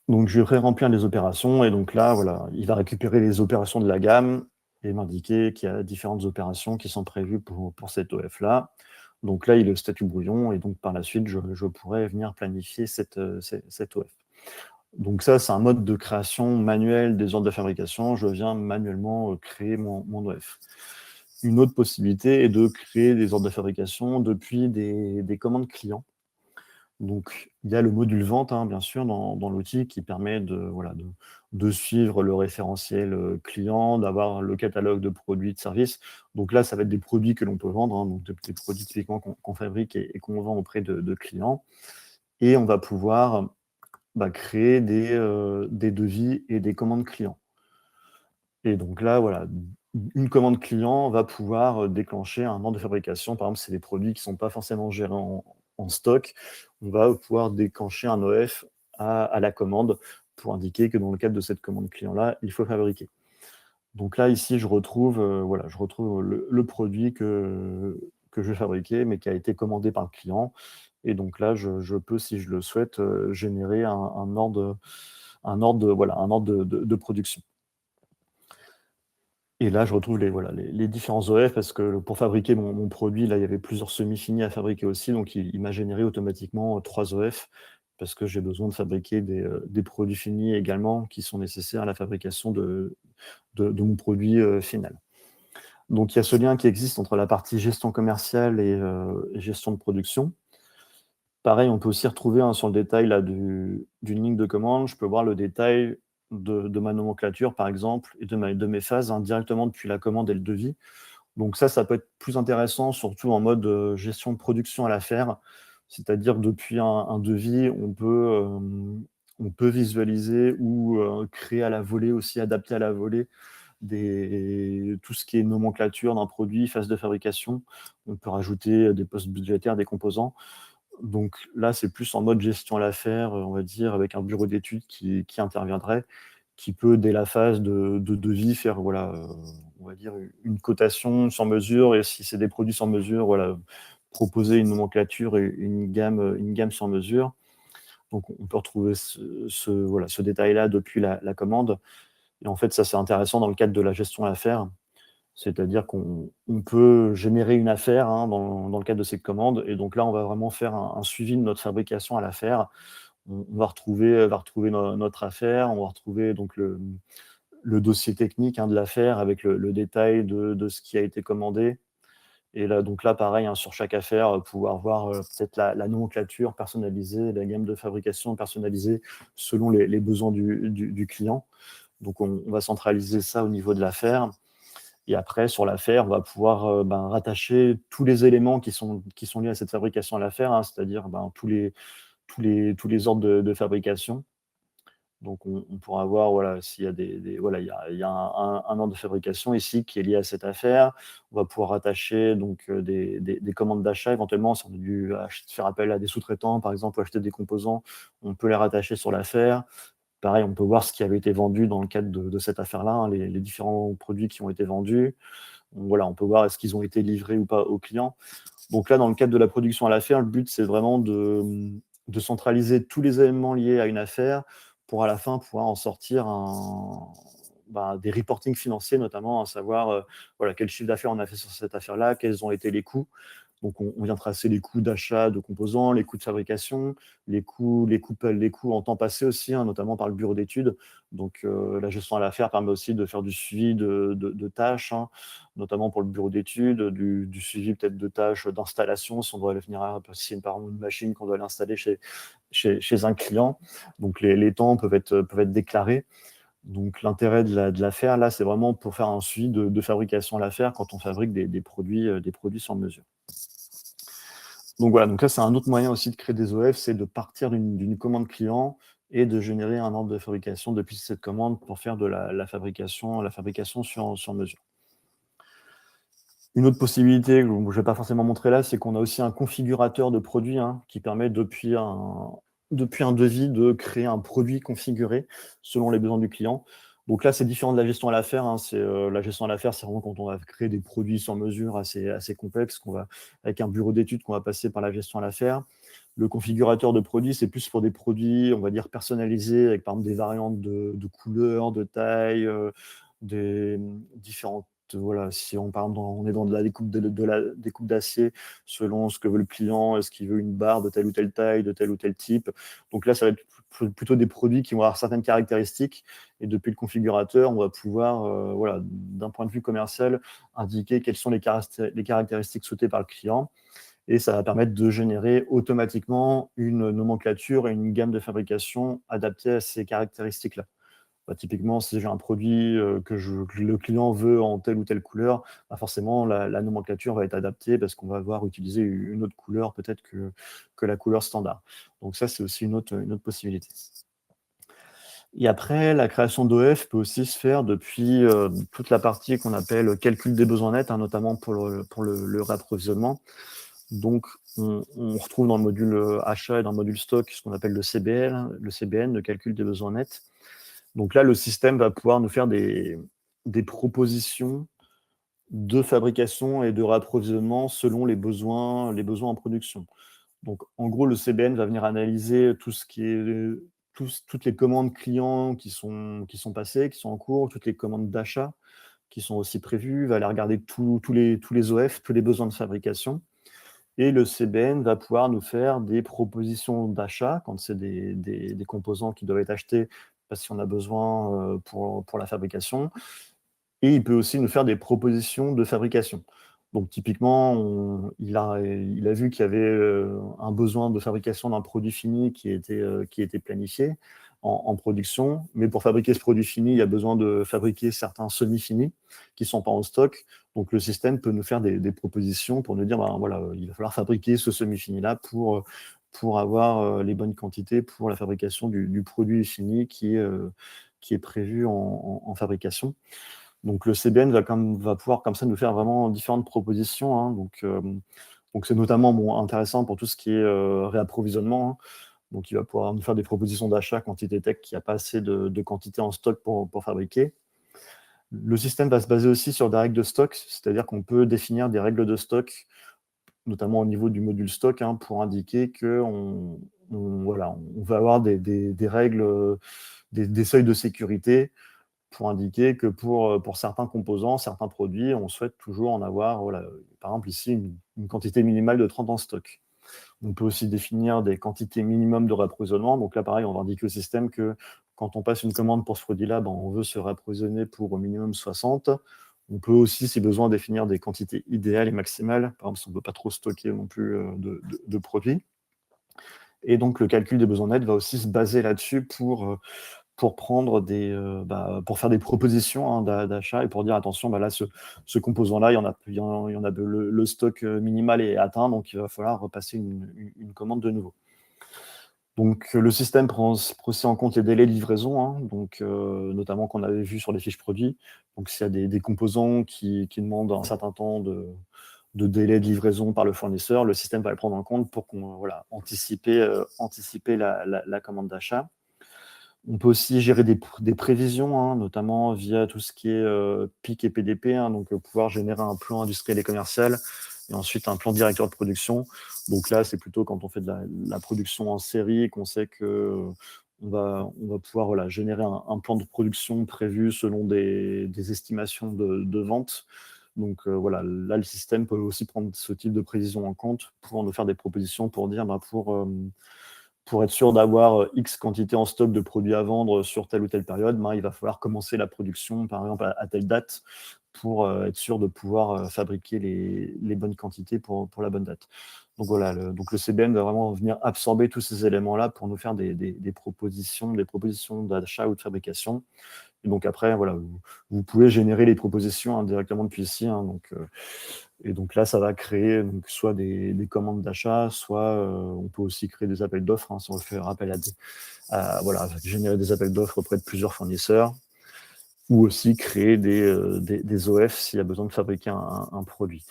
Donc, je vais remplir les opérations, et donc là, voilà, il va récupérer les opérations de la gamme et m'indiquer qu'il y a différentes opérations qui sont prévues pour cet OF-là. Donc là, il est au statut brouillon, et donc par la suite, je pourrais venir planifier cet OF. Donc ça, c'est un mode de création manuelle des ordres de fabrication. Je viens manuellement créer mon OF. Une autre possibilité est de créer des ordres de fabrication depuis des commandes clients. Donc, il y a le module vente, hein, bien sûr, dans l'outil, qui permet de suivre le référentiel client, d'avoir le catalogue de produits, de services. Donc là, ça va être des produits que l'on peut vendre, hein, donc des produits typiquement qu'on fabrique et qu'on vend auprès de clients. Et on va pouvoir créer des devis et des commandes clients. Et donc là, voilà, une commande client va pouvoir déclencher un ordre de fabrication. Par exemple, c'est des produits qui ne sont pas forcément gérés en stock. On va pouvoir déclencher un OF à la commande pour indiquer que dans le cadre de cette commande client-là, il faut fabriquer. Donc là, ici, je retrouve le produit que je vais fabriquer, mais qui a été commandé par le client. Et donc là, je peux, si je le souhaite, générer un ordre de production. Et là, je retrouve les différents OF, parce que pour fabriquer mon produit, là, il y avait plusieurs semi-finis à fabriquer aussi. Donc, il m'a généré automatiquement 3 OF, parce que j'ai besoin de fabriquer des produits finis également qui sont nécessaires à la fabrication de mon produit final. Donc, il y a ce lien qui existe entre la partie gestion commerciale et gestion de production. Pareil, on peut aussi retrouver, hein, sur le détail d'une ligne de commande, je peux voir le détail de ma nomenclature, par exemple, et de mes phases directement depuis la commande et le devis. Donc ça peut être plus intéressant, surtout en mode gestion de production à l'affaire. C'est-à-dire depuis un devis, on peut visualiser ou créer à la volée aussi, adapter à la volée tout ce qui est nomenclature d'un produit, phase de fabrication. On peut rajouter des postes budgétaires, des composants. Donc là, c'est plus en mode gestion à l'affaire, on va dire, avec un bureau d'études qui interviendrait, qui peut, dès la phase de devis, faire, voilà, on va dire, une cotation sur mesure, et si c'est des produits sur mesure, voilà, proposer une nomenclature et une gamme sur mesure. Donc on peut retrouver voilà, ce détail-là depuis la commande. Et en fait, ça, c'est intéressant dans le cadre de la gestion à l'affaire. C'est-à-dire qu'on peut générer une affaire dans le cadre de cette commande. Et donc là, on va vraiment faire un suivi de notre fabrication à l'affaire. On va retrouver notre affaire, on va retrouver donc le dossier technique de l'affaire avec le détail de ce qui a été commandé. Et là, donc là, pareil, sur chaque affaire, pouvoir voir peut-être la nomenclature personnalisée, la gamme de fabrication personnalisée selon les besoins du client. Donc on va centraliser ça au niveau de l'affaire. Et après, sur l'affaire, on va pouvoir rattacher tous les éléments qui sont liés à cette fabrication à l'affaire, c'est-à-dire tous les ordres de fabrication. Donc, on pourra voir, voilà, s'il y a voilà, il y a un ordre de fabrication ici qui est lié à cette affaire. On va pouvoir rattacher donc des commandes d'achat. Éventuellement, si on a dû faire appel à des sous-traitants, par exemple, ou acheter des composants, on peut les rattacher sur l'affaire. Pareil, on peut voir ce qui avait été vendu dans le cadre de cette affaire-là, les différents produits qui ont été vendus. Donc, voilà, on peut voir est-ce qu'ils ont été livrés ou pas aux clients. Donc là, dans le cadre de la production à l'affaire, le but, c'est vraiment de centraliser tous les éléments liés à une affaire pour à la fin pouvoir en sortir des reportings financiers, notamment, à savoir voilà, quel chiffre d'affaires on a fait sur cette affaire-là, quels ont été les coûts. Donc, on vient tracer les coûts d'achat de composants, les coûts de fabrication, les coûts en temps passé aussi, notamment par le bureau d'études. Donc, la gestion à l'affaire permet aussi de faire du suivi de tâches, notamment pour le bureau d'études, du suivi peut-être de tâches d'installation, si on doit venir, si c'est par exemple une machine qu'on doit l'installer chez un client. Donc, les temps peuvent être déclarés. Donc, l'intérêt de l'affaire, là, c'est vraiment pour faire un suivi de fabrication à l'affaire quand on fabrique des produits sur mesure. Donc voilà, donc là, c'est un autre moyen aussi de créer des OF, c'est de partir d'une commande client et de générer un ordre de fabrication depuis cette commande pour faire de la fabrication sur mesure. Une autre possibilité que je ne vais pas forcément montrer là, c'est qu'on a aussi un configurateur de produit qui permet depuis un devis de créer un produit configuré selon les besoins du client. Donc là, c'est différent de la gestion à l'affaire. La gestion à l'affaire, c'est vraiment quand on va créer des produits sur mesure assez complexes, avec un bureau d'études qu'on va passer par la gestion à l'affaire. Le configurateur de produits, c'est plus pour des produits, on va dire, personnalisés, avec par exemple des variantes de couleurs, de taille, des différentes. Voilà, si on, par exemple, on est dans de la découpe découpe d'acier, selon ce que veut le client, est-ce qu'il veut une barre de telle ou telle taille, de tel ou tel type. Donc là, ça va être plutôt des produits qui vont avoir certaines caractéristiques. Et depuis le configurateur, on va pouvoir, voilà, d'un point de vue commercial, indiquer quelles sont les caractéristiques souhaitées par le client. Et ça va permettre de générer automatiquement une nomenclature et une gamme de fabrication adaptée à ces caractéristiques-là. Typiquement, si j'ai un produit que le client veut en telle ou telle couleur, forcément, la nomenclature va être adaptée parce qu'on va avoir utilisé une autre couleur peut-être que la couleur standard. Donc ça, c'est aussi une autre possibilité. Et après, la création d'OF peut aussi se faire depuis toute la partie qu'on appelle calcul des besoins nets, notamment pour le réapprovisionnement. Donc, on retrouve dans le module achat et dans le module stock ce qu'on appelle le CBN, le calcul des besoins nets. Donc là, le système va pouvoir nous faire des propositions de fabrication et de réapprovisionnement selon les besoins en production. Donc, en gros, le CBN va venir analyser tout ce qui est toutes les commandes clients qui sont passées, qui sont en cours, toutes les commandes d'achat qui sont aussi prévues, va aller regarder tous les OF, tous les besoins de fabrication. Et le CBN va pouvoir nous faire des propositions d'achat quand c'est des composants qui doivent être achetés parce qu'on a besoin pour la fabrication. Et il peut aussi nous faire des propositions de fabrication. Donc typiquement, il a vu qu'il y avait un besoin de fabrication d'un produit fini qui était planifié en production. Mais pour fabriquer ce produit fini, il y a besoin de fabriquer certains semi-finis qui ne sont pas en stock. Donc le système peut nous faire des propositions pour nous dire, ben, voilà, il va falloir fabriquer ce semi-fini-là pour avoir les bonnes quantités pour la fabrication du produit fini qui est prévu en fabrication. Donc le CBN va pouvoir comme ça nous faire vraiment différentes propositions, hein. Donc c'est notamment intéressant pour tout ce qui est réapprovisionnement, hein. Donc il va pouvoir nous faire des propositions d'achat quantité tech qui n'a pas assez de quantité en stock pour fabriquer. Le système va se baser aussi sur des règles de stock, c'est-à-dire qu'on peut définir des règles de stock, notamment au niveau du module stock, hein, pour indiquer qu'on voilà, on va avoir des règles, des seuils de sécurité pour indiquer que pour certains composants, certains produits, on souhaite toujours en avoir, voilà, par exemple ici, une quantité minimale de 30 en stock. On peut aussi définir des quantités minimum de réapprovisionnement. Donc là, pareil, on va indiquer au système que quand on passe une commande pour ce produit-là, ben, on veut se réapprovisionner pour au minimum 60. On peut aussi, si besoin, définir des quantités idéales et maximales. Par exemple, si on ne veut pas trop stocker non plus de produits. Et donc, le calcul des besoins nets va aussi se baser là-dessus pour prendre pour faire des propositions, hein, d'achat et pour dire attention, là, ce composant-là, le stock minimal est atteint, donc il va falloir repasser une commande de nouveau. Donc le système prend aussi en compte les délais de livraison, hein, donc notamment qu'on avait vu sur les fiches produits. Donc s'il y a des composants qui demandent un certain temps de délai de livraison par le fournisseur, le système va le prendre en compte pour anticiper la commande d'achat. On peut aussi gérer des prévisions, hein, notamment via tout ce qui est PIC et PDP, hein, donc pouvoir générer un plan industriel et commercial et ensuite un plan directeur de production. Donc là, c'est plutôt quand on fait de la production en série et qu'on sait qu'on va pouvoir générer un plan de production prévu selon des estimations de vente. Donc voilà, là, le système peut aussi prendre ce type de prévision en compte pour nous faire des propositions pour dire, pour être sûr d'avoir X quantité en stock de produits à vendre sur telle ou telle période, il va falloir commencer la production, par exemple, à telle date, pour être sûr de pouvoir fabriquer les bonnes quantités pour la bonne date. Donc voilà, le CBN va vraiment venir absorber tous ces éléments-là pour nous faire des propositions d'achat ou de fabrication. Et donc après, voilà, vous pouvez générer les propositions directement depuis ici, hein, et donc là, ça va créer soit des commandes d'achat, soit on peut aussi créer des appels d'offres, hein, si on veut faire appel voilà, générer des appels d'offres auprès de plusieurs fournisseurs, ou aussi créer des OF s'il y a besoin de fabriquer un produit.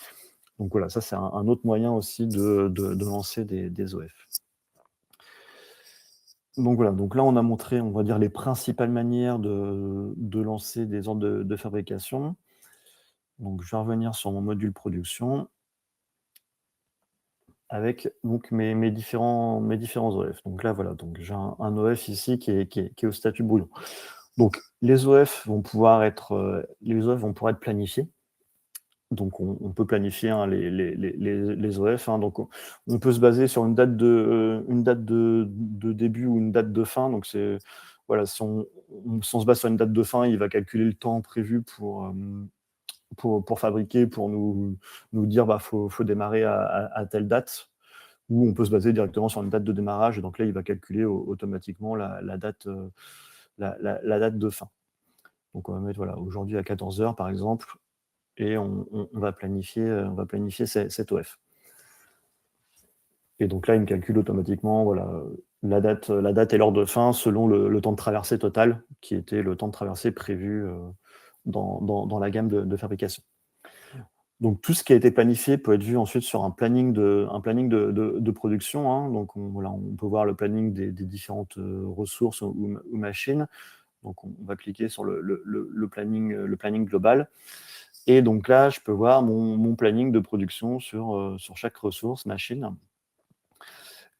Donc voilà, ça c'est un autre moyen aussi de lancer des OF. Donc voilà, donc là on a montré, on va dire, les principales manières de lancer des ordres de fabrication. Donc je vais revenir sur mon module production avec donc mes différents OF. Donc là, voilà, donc j'ai un OF ici qui est au statut brouillon. Donc les OF vont pouvoir être planifiés. Donc on peut planifier, hein, les OF, hein. Donc on peut se baser sur une date de début ou une date de fin. Donc voilà, si on se base sur une date de fin, il va calculer le temps prévu pour fabriquer, pour nous dire faut démarrer à telle date, ou on peut se baser directement sur une date de démarrage, et donc là il va calculer automatiquement la date de fin. Donc on va mettre, voilà, aujourd'hui à 14h par exemple, et on va planifier cet OF. Et donc là il me calcule automatiquement, voilà, la date et l'heure de fin selon le temps de traversée total, qui était le temps de traversée prévu dans la gamme de fabrication. Donc tout ce qui a été planifié peut être vu ensuite sur un planning de production, hein. Donc voilà, on peut voir le planning des différentes ressources ou machines. Donc on va cliquer sur le planning global. Et donc là, je peux voir mon planning de production sur chaque ressource machine.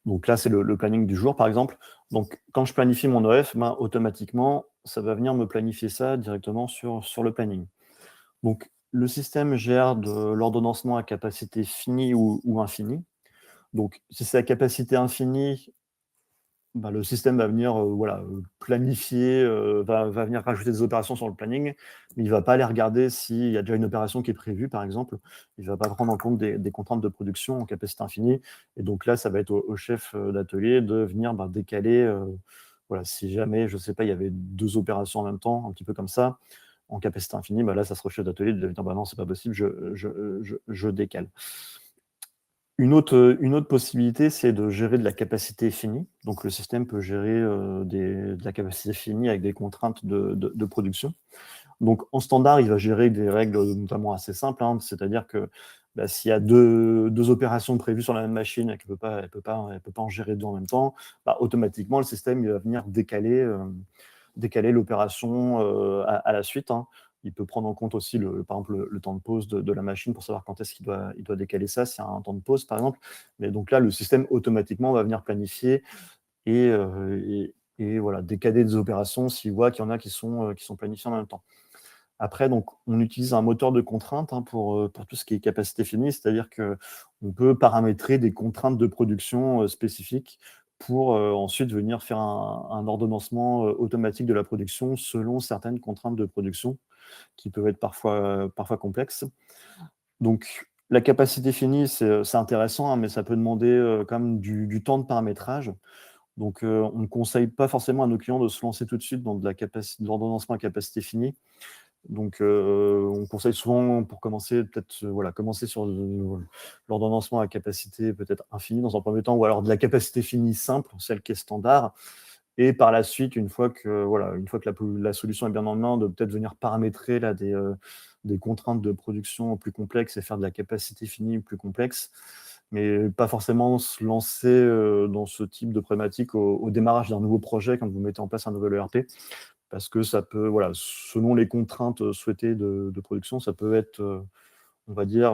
Donc là, c'est le planning du jour, par exemple. Donc quand je planifie mon OF, automatiquement, ça va venir me planifier ça directement sur le planning. Donc le système gère de l'ordonnancement à capacité finie ou infinie. Donc si c'est à capacité infinie, le système va venir planifier, va venir rajouter des opérations sur le planning, mais il ne va pas aller regarder s'il y a déjà une opération qui est prévue, par exemple. Il ne va pas prendre en compte des contraintes de production en capacité infinie. Et donc là, ça va être au chef d'atelier de venir décaler, voilà, si jamais, je ne sais pas, il y avait 2 opérations en même temps, un petit peu comme ça, en capacité infinie, là, ça sera au chef d'atelier de dire, non, c'est pas possible, je décale. Une autre possibilité, c'est de gérer de la capacité finie. Donc, le système peut gérer de la capacité finie avec des contraintes de production. Donc, en standard, il va gérer des règles notamment assez simples, hein, c'est-à-dire que s'il y a deux opérations prévues sur la même machine et qu'elle ne peut pas en gérer deux en même temps, automatiquement, le système il va venir décaler l'opération à la suite, hein. Il peut prendre en compte aussi, par exemple, le temps de pause de la machine pour savoir quand est-ce qu'il doit décaler ça, s'il y a un temps de pause, par exemple. Mais donc là, le système, automatiquement, va venir planifier et voilà, décaler des opérations s'il voit qu'il y en a qui sont planifiées en même temps. Après, donc, on utilise un moteur de contraintes, hein, pour tout ce qui est capacité finie, c'est-à-dire qu'on peut paramétrer des contraintes de production spécifiques pour ensuite venir faire un ordonnancement automatique de la production selon certaines contraintes de production qui peuvent être parfois complexes. Donc, la capacité finie, c'est intéressant, hein, mais ça peut demander quand même du temps de paramétrage. Donc, on ne conseille pas forcément à nos clients de se lancer tout de suite dans de l'ordonnancement à capacité finie. Donc, on conseille souvent, pour commencer, peut-être commencer sur l'ordonnancement à capacité peut-être infinie dans un premier temps, ou alors de la capacité finie simple, celle qui est standard. Et par la suite, une fois que la solution est bien en main, de peut-être venir paramétrer là, des contraintes de production plus complexes et faire de la capacité finie plus complexe. Mais pas forcément se lancer dans ce type de problématique au démarrage d'un nouveau projet quand vous mettez en place un nouvel ERP. Parce que ça peut, selon les contraintes souhaitées de production, ça peut être, on va dire,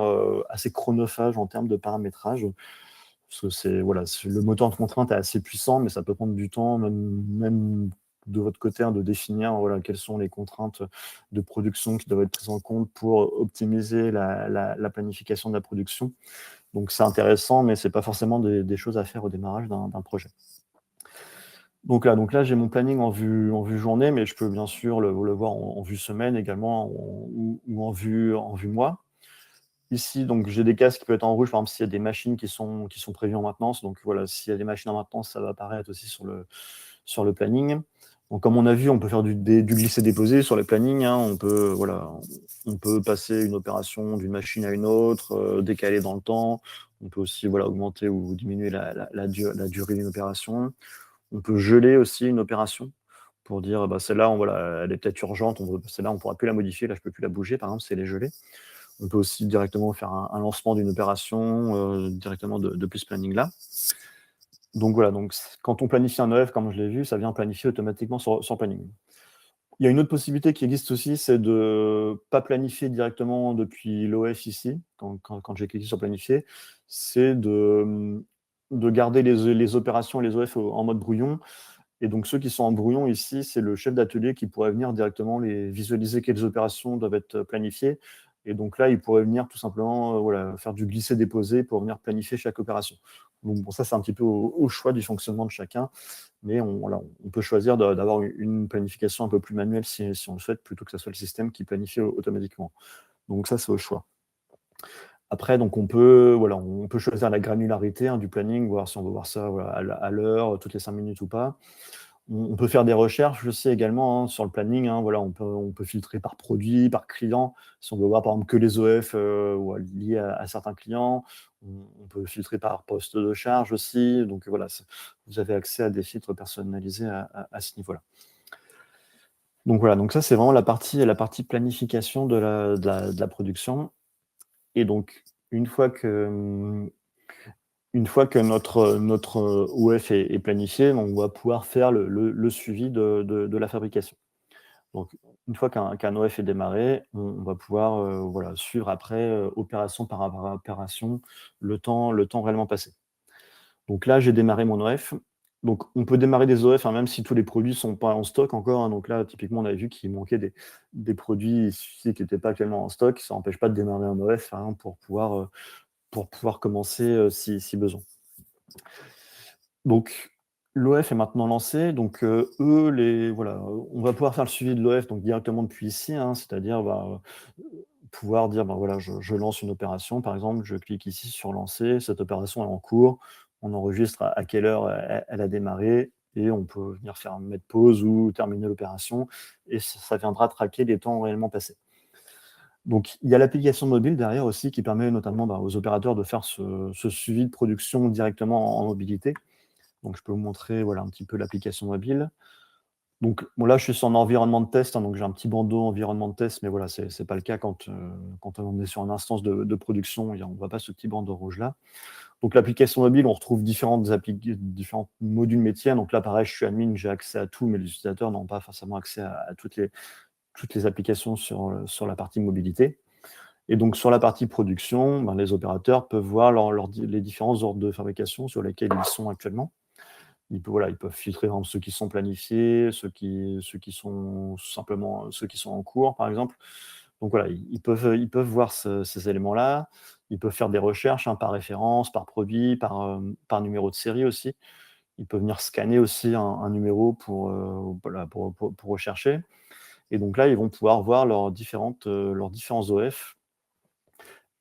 assez chronophage en termes de paramétrage. Parce que le moteur de contrainte est assez puissant, mais ça peut prendre du temps, même de votre côté, hein, de définir quelles sont les contraintes de production qui doivent être prises en compte pour optimiser la planification de la production. Donc c'est intéressant, mais ce n'est pas forcément des choses à faire au démarrage d'un projet. Donc là, j'ai mon planning en vue journée, mais je peux bien sûr le voir en vue semaine également, ou en vue mois. Ici, donc, j'ai des cases qui peuvent être en rouge, par exemple, s'il y a des machines qui sont prévues en maintenance. Donc voilà, s'il y a des machines en maintenance, ça va apparaître aussi sur le planning. Donc, comme on a vu, on peut faire du glisser-déposer sur les plannings, hein. On peut passer une opération d'une machine à une autre, décaler dans le temps. On peut aussi augmenter ou diminuer la durée d'une opération. On peut geler aussi une opération pour dire celle-là, elle est peut-être urgente, celle-là, on ne pourra plus la modifier, là, je ne peux plus la bouger, par exemple, si elle est gelée. On peut aussi directement faire un lancement d'une opération directement depuis ce planning-là. Donc voilà, quand on planifie un EF, comme je l'ai vu, ça vient planifier automatiquement sur planning. Il y a une autre possibilité qui existe aussi, c'est de ne pas planifier directement depuis l'OF ici, quand j'ai cliqué sur planifier, c'est de garder les opérations et les OF en mode brouillon. Et donc, ceux qui sont en brouillon ici, c'est le chef d'atelier qui pourrait venir directement les visualiser quelles opérations doivent être planifiées. Et donc là, il pourrait venir tout simplement faire du glisser-déposer pour venir planifier chaque opération. Donc bon, ça, c'est un petit peu au choix du fonctionnement de chacun. Mais on peut choisir d'avoir une planification un peu plus manuelle si on le souhaite, plutôt que ce soit le système qui planifie automatiquement. Donc ça, c'est au choix. Après, donc on peut choisir la granularité, hein, du planning, voir si on veut voir ça à l'heure, toutes les 5 minutes ou pas. On peut faire des recherches aussi également, hein, sur le planning, hein, on peut filtrer par produit, par client. Si on veut voir par exemple que les OF liés à certains clients, on peut filtrer par poste de charge aussi. Donc voilà, vous avez accès à des filtres personnalisés à ce niveau-là. Donc voilà, donc ça c'est vraiment la partie planification de la production. Et donc, une fois que notre OF est planifié, on va pouvoir faire le suivi de la fabrication. Donc, une fois qu'un OF est démarré, on va pouvoir suivre après, opération par opération, le temps réellement passé. Donc là, j'ai démarré mon OF. Donc, on peut démarrer des OF, hein, même si tous les produits ne sont pas en stock encore, hein. Donc là, typiquement, on avait vu qu'il manquait des produits ici qui n'étaient pas actuellement en stock. Ça n'empêche pas de démarrer un OF, hein, pour pouvoir commencer si besoin. Donc, L'OF est maintenant lancé, donc eux, voilà, on va pouvoir faire le suivi de l'OF donc directement depuis ici, hein, c'est-à-dire pouvoir dire, voilà, je lance une opération, par exemple, je clique ici sur lancer, cette opération est en cours, on enregistre à quelle heure elle a démarré, et on peut venir mettre pause ou terminer l'opération, et ça viendra traquer les temps réellement passés. Donc, il y a l'application mobile derrière aussi qui permet notamment aux opérateurs de faire ce suivi de production directement en mobilité. Donc, je peux vous montrer voilà, un petit peu l'application mobile. Donc, bon, là, je suis sur un environnement de test, hein, donc j'ai un petit bandeau environnement de test, mais voilà, ce n'est pas le cas quand on est sur une instance de production, on ne voit pas ce petit bandeau rouge-là. Donc, l'application mobile, on retrouve différents modules métiers. Donc là, pareil, je suis admin, j'ai accès à tout, mais les utilisateurs n'ont pas forcément accès à toutes les applications sur la partie mobilité. Et donc, sur la partie production, les opérateurs peuvent voir les différents ordres de fabrication sur lesquels ils sont actuellement. Ils peuvent filtrer par exemple, ceux qui sont planifiés, ceux qui sont simplement ceux qui sont en cours, par exemple. Donc voilà, ils peuvent voir ces éléments-là. Ils peuvent faire des recherches par référence, par produit, par numéro de série aussi. Ils peuvent venir scanner aussi un numéro pour rechercher. Et donc là, ils vont pouvoir voir leurs différents OF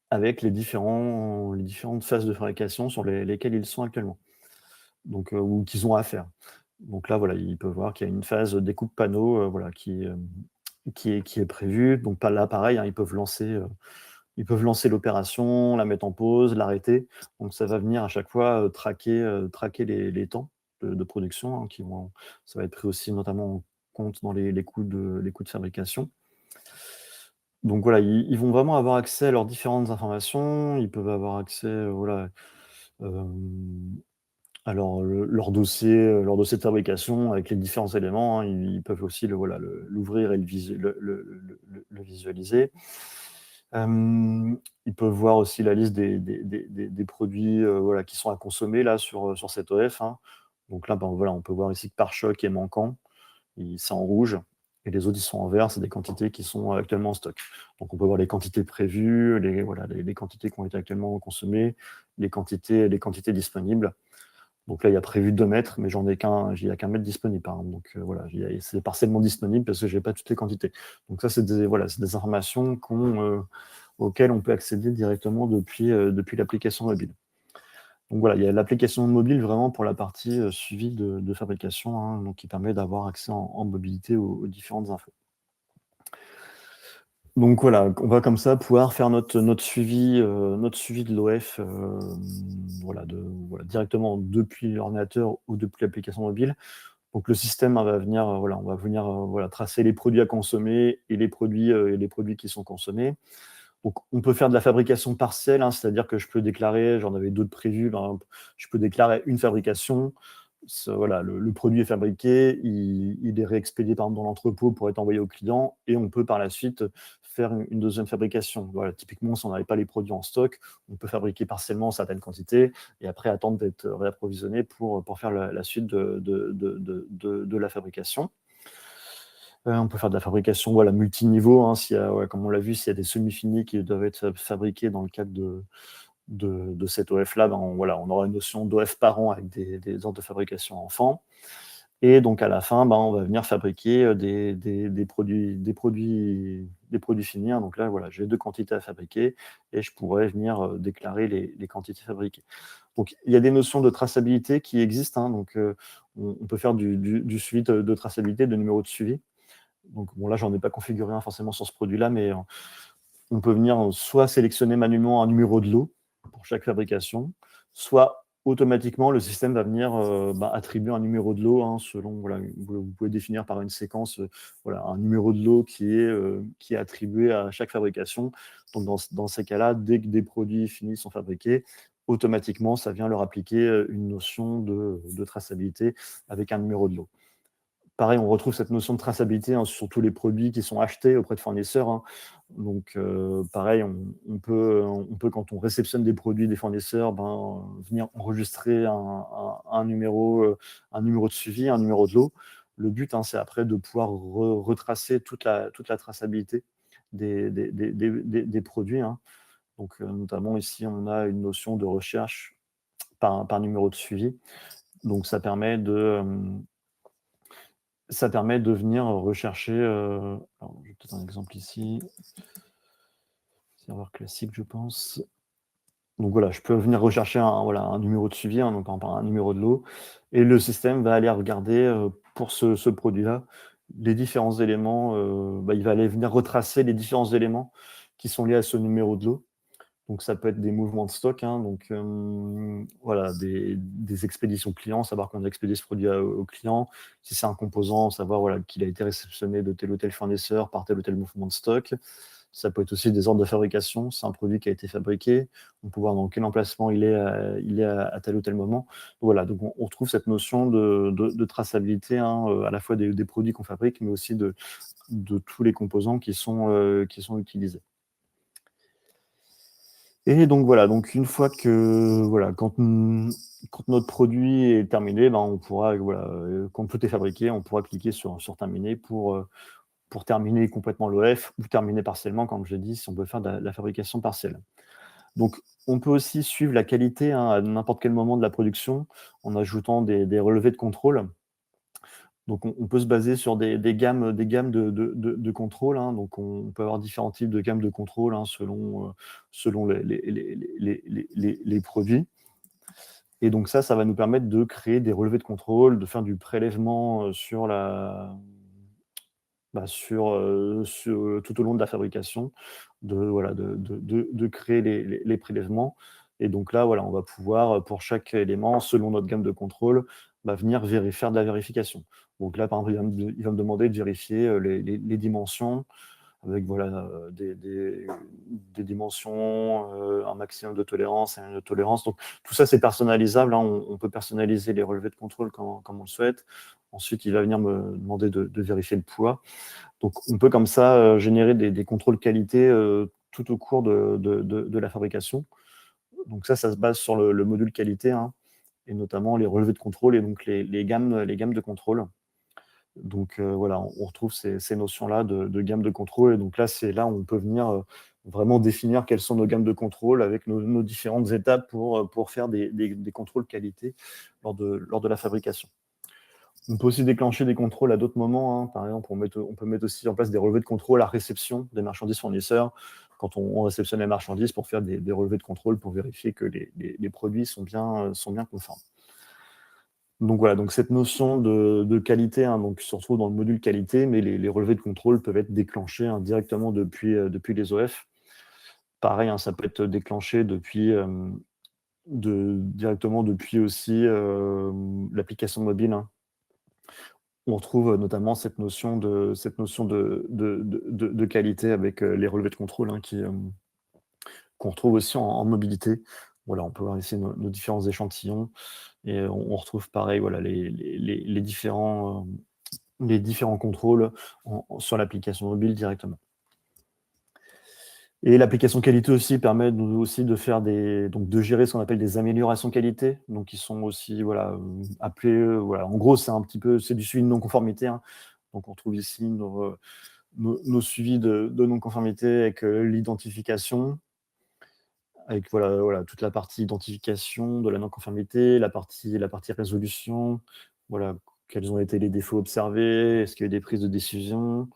avec les différentes phases de fabrication sur lesquelles ils sont actuellement. Donc, ou qu'ils ont à faire. Donc là, voilà, ils peuvent voir qu'il y a une phase découpe panneau voilà, qui est prévue. Donc là, pareil, hein, ils peuvent lancer l'opération, la mettre en pause, l'arrêter. Donc ça va venir à chaque fois traquer les temps de production hein, ça va être pris aussi notamment en compte dans les coûts de fabrication. Donc voilà, ils vont vraiment avoir accès à leurs différentes informations. Ils peuvent avoir accès voilà, alors, leur dossier de fabrication avec les différents éléments, hein, ils peuvent aussi l'ouvrir et le visualiser. Ils peuvent voir aussi la liste des produits voilà, qui sont à consommer là, sur cet OF. Hein. Donc là, voilà, on peut voir ici que pare-choc est manquant, c'est en rouge, et les autres, ils sont en vert, c'est des quantités qui sont actuellement en stock. Donc on peut voir les quantités prévues, les quantités qui ont été actuellement consommées, les quantités disponibles. Donc là, il y a prévu 2 mètres, mais il n'y a qu'un mètre disponible, par exemple. Donc voilà, c'est partiellement disponible parce que je n'ai pas toutes les quantités. Donc ça, c'est des informations auxquelles on peut accéder directement depuis l'application mobile. Donc voilà, il y a l'application mobile vraiment pour la partie suivi de fabrication, hein, donc qui permet d'avoir accès en mobilité aux différentes infos. Donc voilà, on va comme ça pouvoir faire notre suivi de l'OF voilà, directement depuis l'ordinateur ou depuis l'application mobile. Donc le système va venir, on va venir tracer les produits à consommer et les produits qui sont consommés. Donc on peut faire de la fabrication partielle, hein, c'est-à-dire que je peux déclarer, j'en avais d'autres prévus, je peux déclarer une fabrication. Voilà, le produit est fabriqué, il est réexpédié par exemple dans l'entrepôt pour être envoyé au client, et on peut par la suite faire une deuxième fabrication. Voilà, typiquement, si on n'avait pas les produits en stock, on peut fabriquer partiellement certaines quantités et après attendre d'être réapprovisionné pour faire la suite de la fabrication. On peut faire de la fabrication voilà, multiniveau, hein, comme on l'a vu, s'il y a des semi-finis qui doivent être fabriqués dans le cadre de cet OF-là, on aura une notion d'OF par an avec des ordres de fabrication enfants. Et donc à la fin, on va venir fabriquer des produits finis. Hein. Donc là, voilà, j'ai 2 quantités à fabriquer et je pourrais venir déclarer les quantités fabriquées. Donc il y a des notions de traçabilité qui existent. Hein. Donc on peut faire du suivi de traçabilité, de numéro de suivi. Donc bon, là, j'en ai pas configuré un forcément sur ce produit-là, mais on peut venir soit sélectionner manuellement un numéro de lot pour chaque fabrication, soit automatiquement, le système va venir attribuer un numéro de lot, hein, selon, voilà, vous pouvez définir par une séquence voilà, un numéro de lot qui est attribué à chaque fabrication. Donc dans ces cas-là, dès que des produits finis sont fabriqués, automatiquement, ça vient leur appliquer une notion de traçabilité avec un numéro de lot. Pareil, on retrouve cette notion de traçabilité hein, sur tous les produits qui sont achetés auprès de fournisseurs. Hein. Donc, pareil, on peut, quand on réceptionne des produits des fournisseurs, venir enregistrer un numéro de suivi, un numéro de lot. Le but, hein, c'est après de pouvoir retracer toute la traçabilité des produits. Hein. Donc, notamment ici, on a une notion de recherche par numéro de suivi. Donc ça permet de venir rechercher, alors j'ai peut-être un exemple ici. Serveur classique, je pense. Donc voilà, je peux venir rechercher un numéro de suivi, hein, donc un numéro de lot, et le système va aller regarder, pour ce produit-là, les différents éléments, il va aller venir retracer les différents éléments qui sont liés à ce numéro de lot. Donc ça peut être des mouvements de stock, hein, donc voilà, des expéditions clients, savoir qu'on a expédié ce produit au client. Si c'est un composant, savoir voilà, qu'il a été réceptionné de tel ou tel fournisseur par tel ou tel mouvement de stock. Ça peut être aussi des ordres de fabrication, c'est un produit qui a été fabriqué, on peut voir dans quel emplacement il est à tel ou tel moment. Voilà, donc on retrouve cette notion de traçabilité, hein, à la fois des produits qu'on fabrique, mais aussi de tous les composants qui sont utilisés. Et donc voilà, donc une fois que voilà, quand notre produit est terminé, on pourra voilà, quand tout est fabriqué, on pourra cliquer sur terminer pour terminer complètement l'OF ou terminer partiellement, comme j'ai dit, si on veut faire de la fabrication partielle. Donc on peut aussi suivre la qualité, hein, à n'importe quel moment de la production en ajoutant des relevés de contrôle. Donc on peut se baser sur des gammes de contrôle, hein. Donc on peut avoir différents types de gammes de contrôle, hein, selon les produits. Et donc ça va nous permettre de créer des relevés de contrôle, de faire du prélèvement sur tout au long de la fabrication, de créer les prélèvements. Et donc là, voilà, on va pouvoir, pour chaque élément, selon notre gamme de contrôle, venir faire de la vérification. Donc là, par exemple, il va me demander de vérifier les dimensions, avec voilà, des dimensions, un maximum de tolérance et une tolérance. Donc tout ça, c'est personnalisable, hein. On peut personnaliser les relevés de contrôle comme on le souhaite. Ensuite, il va venir me demander de vérifier le poids. Donc on peut comme ça générer des contrôles qualité tout au cours de la fabrication. Donc ça se base sur le module qualité, hein, et notamment les relevés de contrôle et donc les gammes de contrôle. Donc voilà, on retrouve ces notions-là de gamme de contrôle. Et donc là, c'est là où on peut venir vraiment définir quelles sont nos gammes de contrôle avec nos différentes étapes pour faire des contrôles qualité lors de la fabrication. On peut aussi déclencher des contrôles à d'autres moments, hein. Par exemple, on peut mettre aussi en place des relevés de contrôle à réception des marchandises fournisseurs, quand on réceptionne les marchandises, pour faire des relevés de contrôle pour vérifier que les produits sont bien conformes. Donc voilà, donc cette notion de qualité, hein, donc, se retrouve dans le module qualité, mais les relevés de contrôle peuvent être déclenchés, hein, directement depuis les OF. Pareil, hein, ça peut être déclenché directement depuis aussi l'application mobile, hein. On retrouve notamment cette notion de qualité avec les relevés de contrôle, hein, qu'on retrouve aussi en mobilité. Voilà, on peut voir ici nos différents échantillons et on retrouve pareil, voilà, les différents contrôles sur l'application mobile directement. Et l'application qualité aussi permet aussi de faire de gérer ce qu'on appelle des améliorations qualité, donc qui sont aussi voilà, appelées, voilà, en gros c'est du suivi de non-conformité, hein. Donc on trouve ici nos suivis de non-conformité avec l'identification, avec voilà, toute la partie identification de la non-conformité, la partie résolution, voilà, quels ont été les défauts observés, est-ce qu'il y a eu des prises de décision.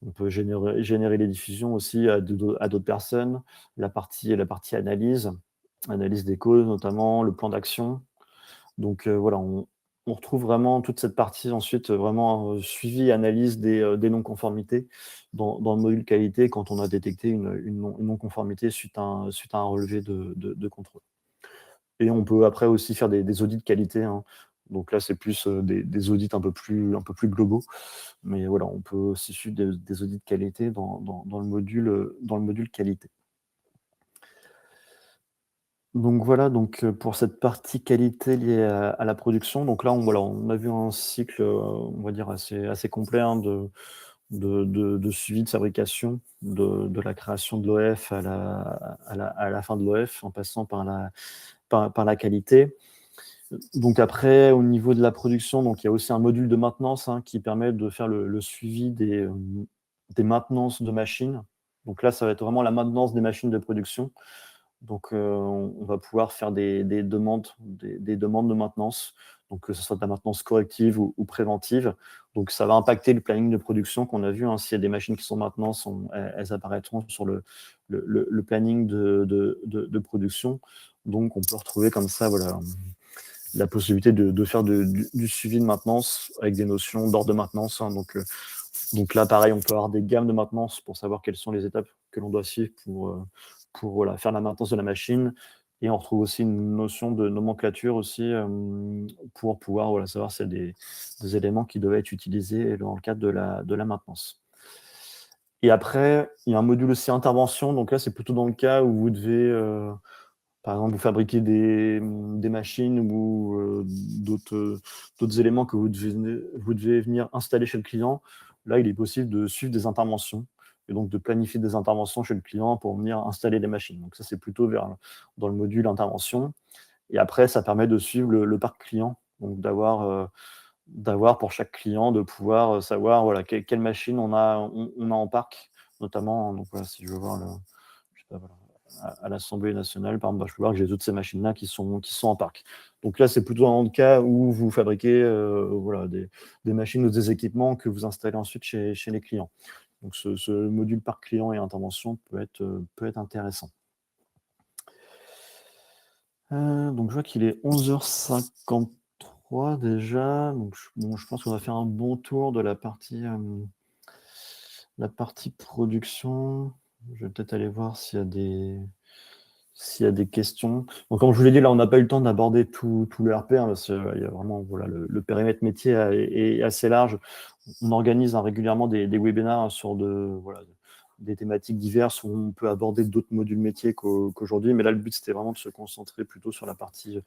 On peut générer les diffusions aussi à d'autres personnes, la partie analyse des causes notamment, le plan d'action. Donc voilà, on retrouve vraiment toute cette partie ensuite vraiment suivi, analyse des non-conformités dans le module qualité quand on a détecté une non-conformité suite à un relevé de contrôle. Et on peut après aussi faire des audits de qualité, hein. Donc là, c'est plus des audits un peu plus globaux. Mais voilà, on peut aussi suivre des audits de qualité dans le module qualité. Donc voilà, pour cette partie qualité liée à la production. Donc là, on a vu un cycle, on va dire assez complet, hein, de suivi de fabrication, de la création de l'OF à la fin de l'OF, en passant par la qualité. Donc après, au niveau de la production, donc il y a aussi un module de maintenance, hein, qui permet de faire le suivi des maintenances de machines. Donc là, ça va être vraiment la maintenance des machines de production. Donc on va pouvoir faire des demandes de maintenance. donc que ce soit de la maintenance corrective ou préventive. Donc ça va impacter le planning de production qu'on a vu, hein. S'il y a des machines qui sont maintenant, elles apparaîtront sur le planning de production. Donc on peut retrouver comme ça, voilà, la possibilité de faire du suivi de maintenance avec des notions d'ordre de maintenance, hein. Donc là, pareil, on peut avoir des gammes de maintenance pour savoir quelles sont les étapes que l'on doit suivre pour voilà, faire la maintenance de la machine. Et on retrouve aussi une notion de nomenclature aussi pour pouvoir voilà, savoir s'il y a des éléments qui doivent être utilisés dans le cadre de la maintenance. Et après, il y a un module aussi intervention. Donc là, c'est plutôt dans le cas où vous devez, par exemple, vous fabriquez des machines ou d'autres éléments que vous devez venir installer chez le client. Là, il est possible de suivre des interventions et donc de planifier des interventions chez le client pour venir installer des machines. Donc ça, c'est plutôt dans le module intervention. Et après, ça permet de suivre le parc client, donc d'avoir pour chaque client, de pouvoir savoir voilà, quelle machine on a en parc, notamment. Donc voilà, si je veux voir je sais pas, voilà, à l'Assemblée nationale, par exemple, je peux voir que j'ai toutes ces machines-là qui sont en parc. Donc là, c'est plutôt dans le cas où vous fabriquez voilà, des machines ou des équipements que vous installez ensuite chez les clients. Donc ce module parc client et intervention peut être intéressant. Donc je vois qu'il est 11h53 déjà. Donc je pense qu'on va faire un bon tour de la partie production. Je vais peut-être aller voir s'il y a des questions. Donc, comme je vous l'ai dit, là, on n'a pas eu le temps d'aborder tout le RP, hein, parce qu'il y a vraiment voilà, le périmètre métier est assez large. On organise régulièrement des webinaires sur voilà, des thématiques diverses où on peut aborder d'autres modules métiers qu'aujourd'hui. Mais là, le but, c'était vraiment de se concentrer plutôt sur la partie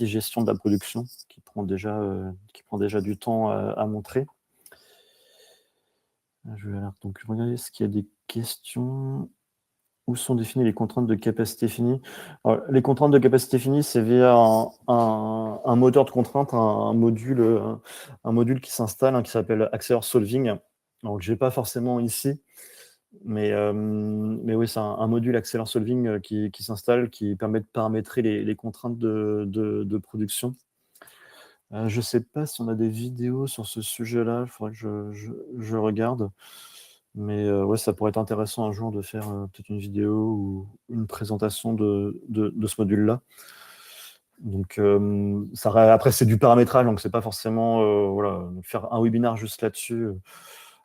gestion de la production, qui prend déjà du temps à montrer. Je vais donc regarder ce qu'il y a des questions. Où sont définies les contraintes de capacité finie? Alors, les contraintes de capacité finie, c'est via un moteur de contraintes, un module qui s'installe, hein, qui s'appelle Accelerator Solving. Donc, je n'ai pas forcément ici, mais oui, c'est un module Accelerator Solving qui s'installe, qui permet de paramétrer les contraintes de production. Je ne sais pas si on a des vidéos sur ce sujet-là, il faudrait que je regarde. Mais ouais, ça pourrait être intéressant un jour de faire peut-être une vidéo ou une présentation de ce module-là. Donc, après, c'est du paramétrage, donc c'est pas forcément voilà, faire un webinaire juste là-dessus.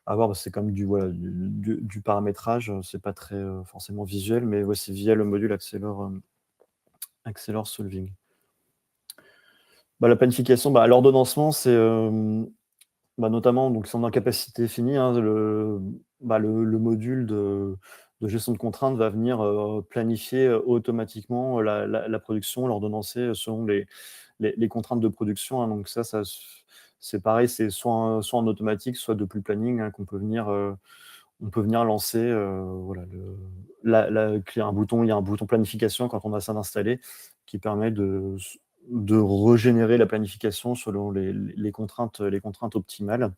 À voir, c'est comme du paramétrage, c'est pas très forcément visuel, mais ouais, c'est via le module Accelerator Solving. La planification, l'ordonnancement, c'est notamment, donc, si on est en capacité finie, hein, le module de gestion de contraintes va venir planifier automatiquement la production, l'ordonnancer selon les contraintes de production, hein. Donc ça c'est pareil, c'est soit en automatique, soit depuis le planning, hein, qu'on peut venir lancer. Voilà, il y a un bouton planification quand on a ça d'installé qui permet de régénérer la planification selon les contraintes optimales.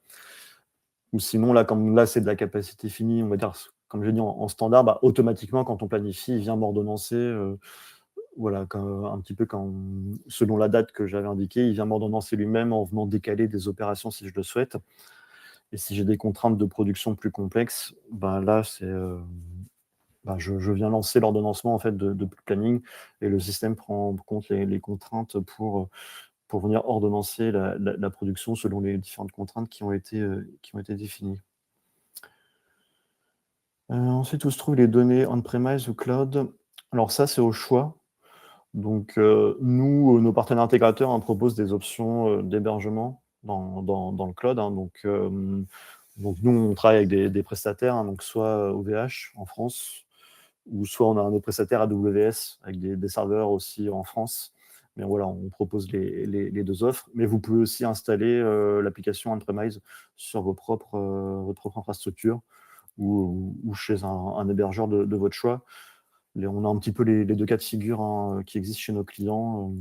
Ou sinon, là, comme là, c'est de la capacité finie, on va dire, comme j'ai dit, en standard, automatiquement, quand on planifie, il vient m'ordonnancer, voilà, un petit peu selon la date que j'avais indiquée, il vient m'ordonnancer lui-même en venant décaler des opérations si je le souhaite. Et si j'ai des contraintes de production plus complexes, là, c'est je viens lancer l'ordonnancement en fait de planning et le système prend en compte les contraintes pour venir ordonnancer la production selon les différentes contraintes qui ont été définies. Ensuite, où se trouvent les données on-premise ou cloud? Alors ça, c'est au choix. Donc, nous, nos partenaires intégrateurs, on propose des options d'hébergement dans le cloud, hein. Donc, nous, on travaille avec des prestataires, hein, donc soit OVH en France, ou soit on a un autre prestataire AWS avec des serveurs aussi en France. Mais voilà, on propose les deux offres. Mais vous pouvez aussi installer l'application on-premise sur votre propre infrastructure ou chez un hébergeur de votre choix. On a un petit peu les deux cas de figure, hein, qui existent chez nos clients.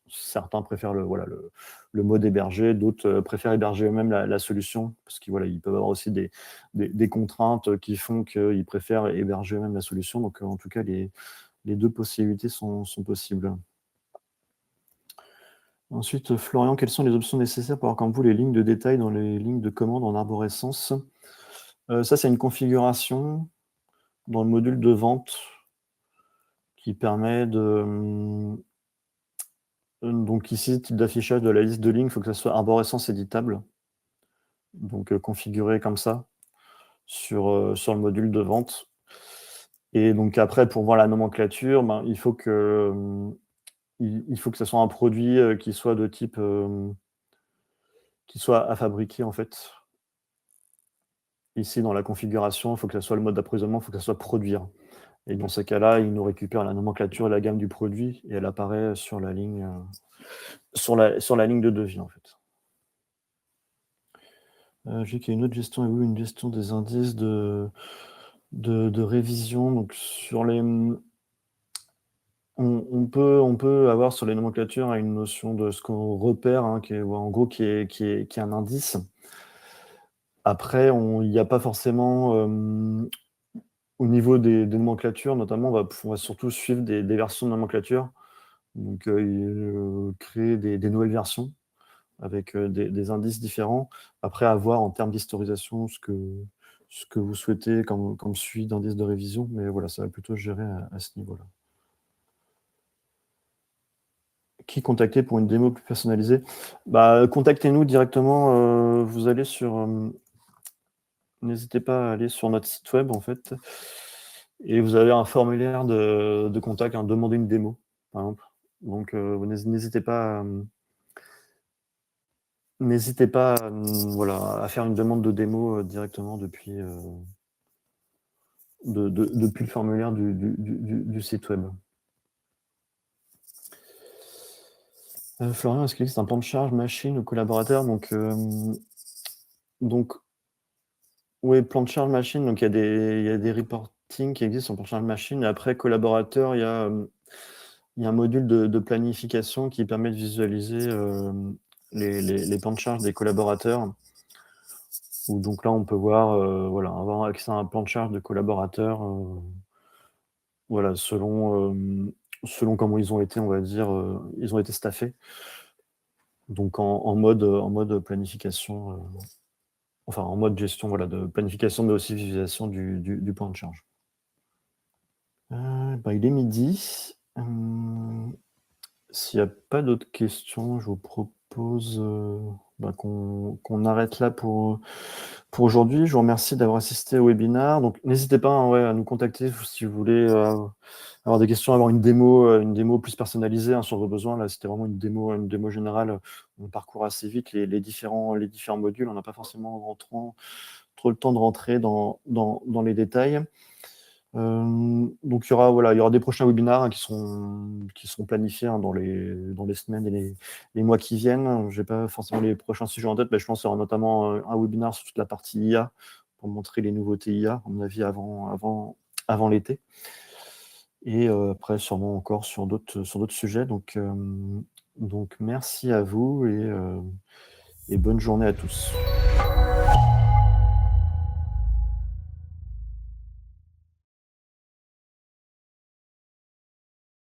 Certains préfèrent le mode hébergé, d'autres préfèrent héberger eux-mêmes la solution, parce qu'ils peuvent avoir aussi des contraintes qui font qu'ils préfèrent héberger eux-mêmes la solution. Donc, en tout cas, les deux possibilités sont possibles. Ensuite, Florian, quelles sont les options nécessaires pour avoir comme vous les lignes de détail dans les lignes de commande en arborescence? Ça, c'est une configuration dans le module de vente qui permet de, donc ici, type d'affichage de la liste de lignes, il faut que ça soit arborescence éditable. Donc configuré comme ça sur le module de vente. Et donc après, pour voir la nomenclature, ben, il faut que ça soit un produit qui soit de type qui soit à fabriquer en fait. Ici, dans la configuration, il faut que ça soit le mode d'approvisionnement, il faut que ça soit produire. Et dans ces cas-là, il nous récupère la nomenclature et la gamme du produit et elle apparaît sur la ligne, sur la ligne de devis en fait. J'ai qu'il y a une autre gestion, et oui, une gestion des indices de révision. Donc sur les, on peut avoir sur les nomenclatures une notion de ce qu'on repère, hein, qui est, en gros, qui est un indice. Après, il n'y a pas forcément, au niveau des nomenclatures, notamment, on va surtout suivre des versions de nomenclature. Donc, créer des nouvelles versions avec des indices différents. Après, à voir en termes d'historisation ce que vous souhaitez comme suite d'indices de révision. Mais voilà, ça va plutôt se gérer à ce niveau-là. Qui contacter pour une démo plus personnalisée? Bah, contactez-nous directement. Vous allez sur... n'hésitez pas à aller sur notre site web, en fait. Et vous avez un formulaire de contact, hein, demander une démo, par exemple. Donc, n'hésitez pas... n'hésitez pas voilà, à faire une demande de démo directement depuis le formulaire du site web. Florian, est-ce qu'il existe un plan de charge machine ou collaborateur? Donc oui, plan de charge machine, donc il y a des reporting qui existent en plan de charge machine. Et après, collaborateur, il y a un module de planification qui permet de visualiser les plans de charge des collaborateurs. Où donc là, on peut voir, voilà, avoir accès à un plan de charge de collaborateurs, voilà, selon comment ils ont été, on va dire, ils ont été staffés. Donc en mode planification, enfin en mode gestion, voilà, de planification, mais aussi visualisation du plan de charge. Bah, il est midi. S'il n'y a pas d'autres questions, je vous propose qu'on arrête là pour aujourd'hui. Je vous remercie d'avoir assisté au webinaire. Donc, n'hésitez pas, hein, à nous contacter si vous voulez avoir des questions, avoir une démo plus personnalisée, hein, sur vos besoins. Là, c'était vraiment une démo générale. On parcourt assez vite les différents modules. On n'a pas forcément trop le temps de rentrer dans les détails. Donc il y aura des prochains webinaires, hein, qui seront planifiés, hein, dans les semaines et les mois qui viennent. Je n'ai pas forcément les prochains sujets en tête, mais je pense qu'il y aura notamment un webinaire sur toute la partie IA pour montrer les nouveautés IA, à mon avis, avant l'été. Et après, sûrement encore sur d'autres sujets. Donc merci à vous et bonne journée à tous.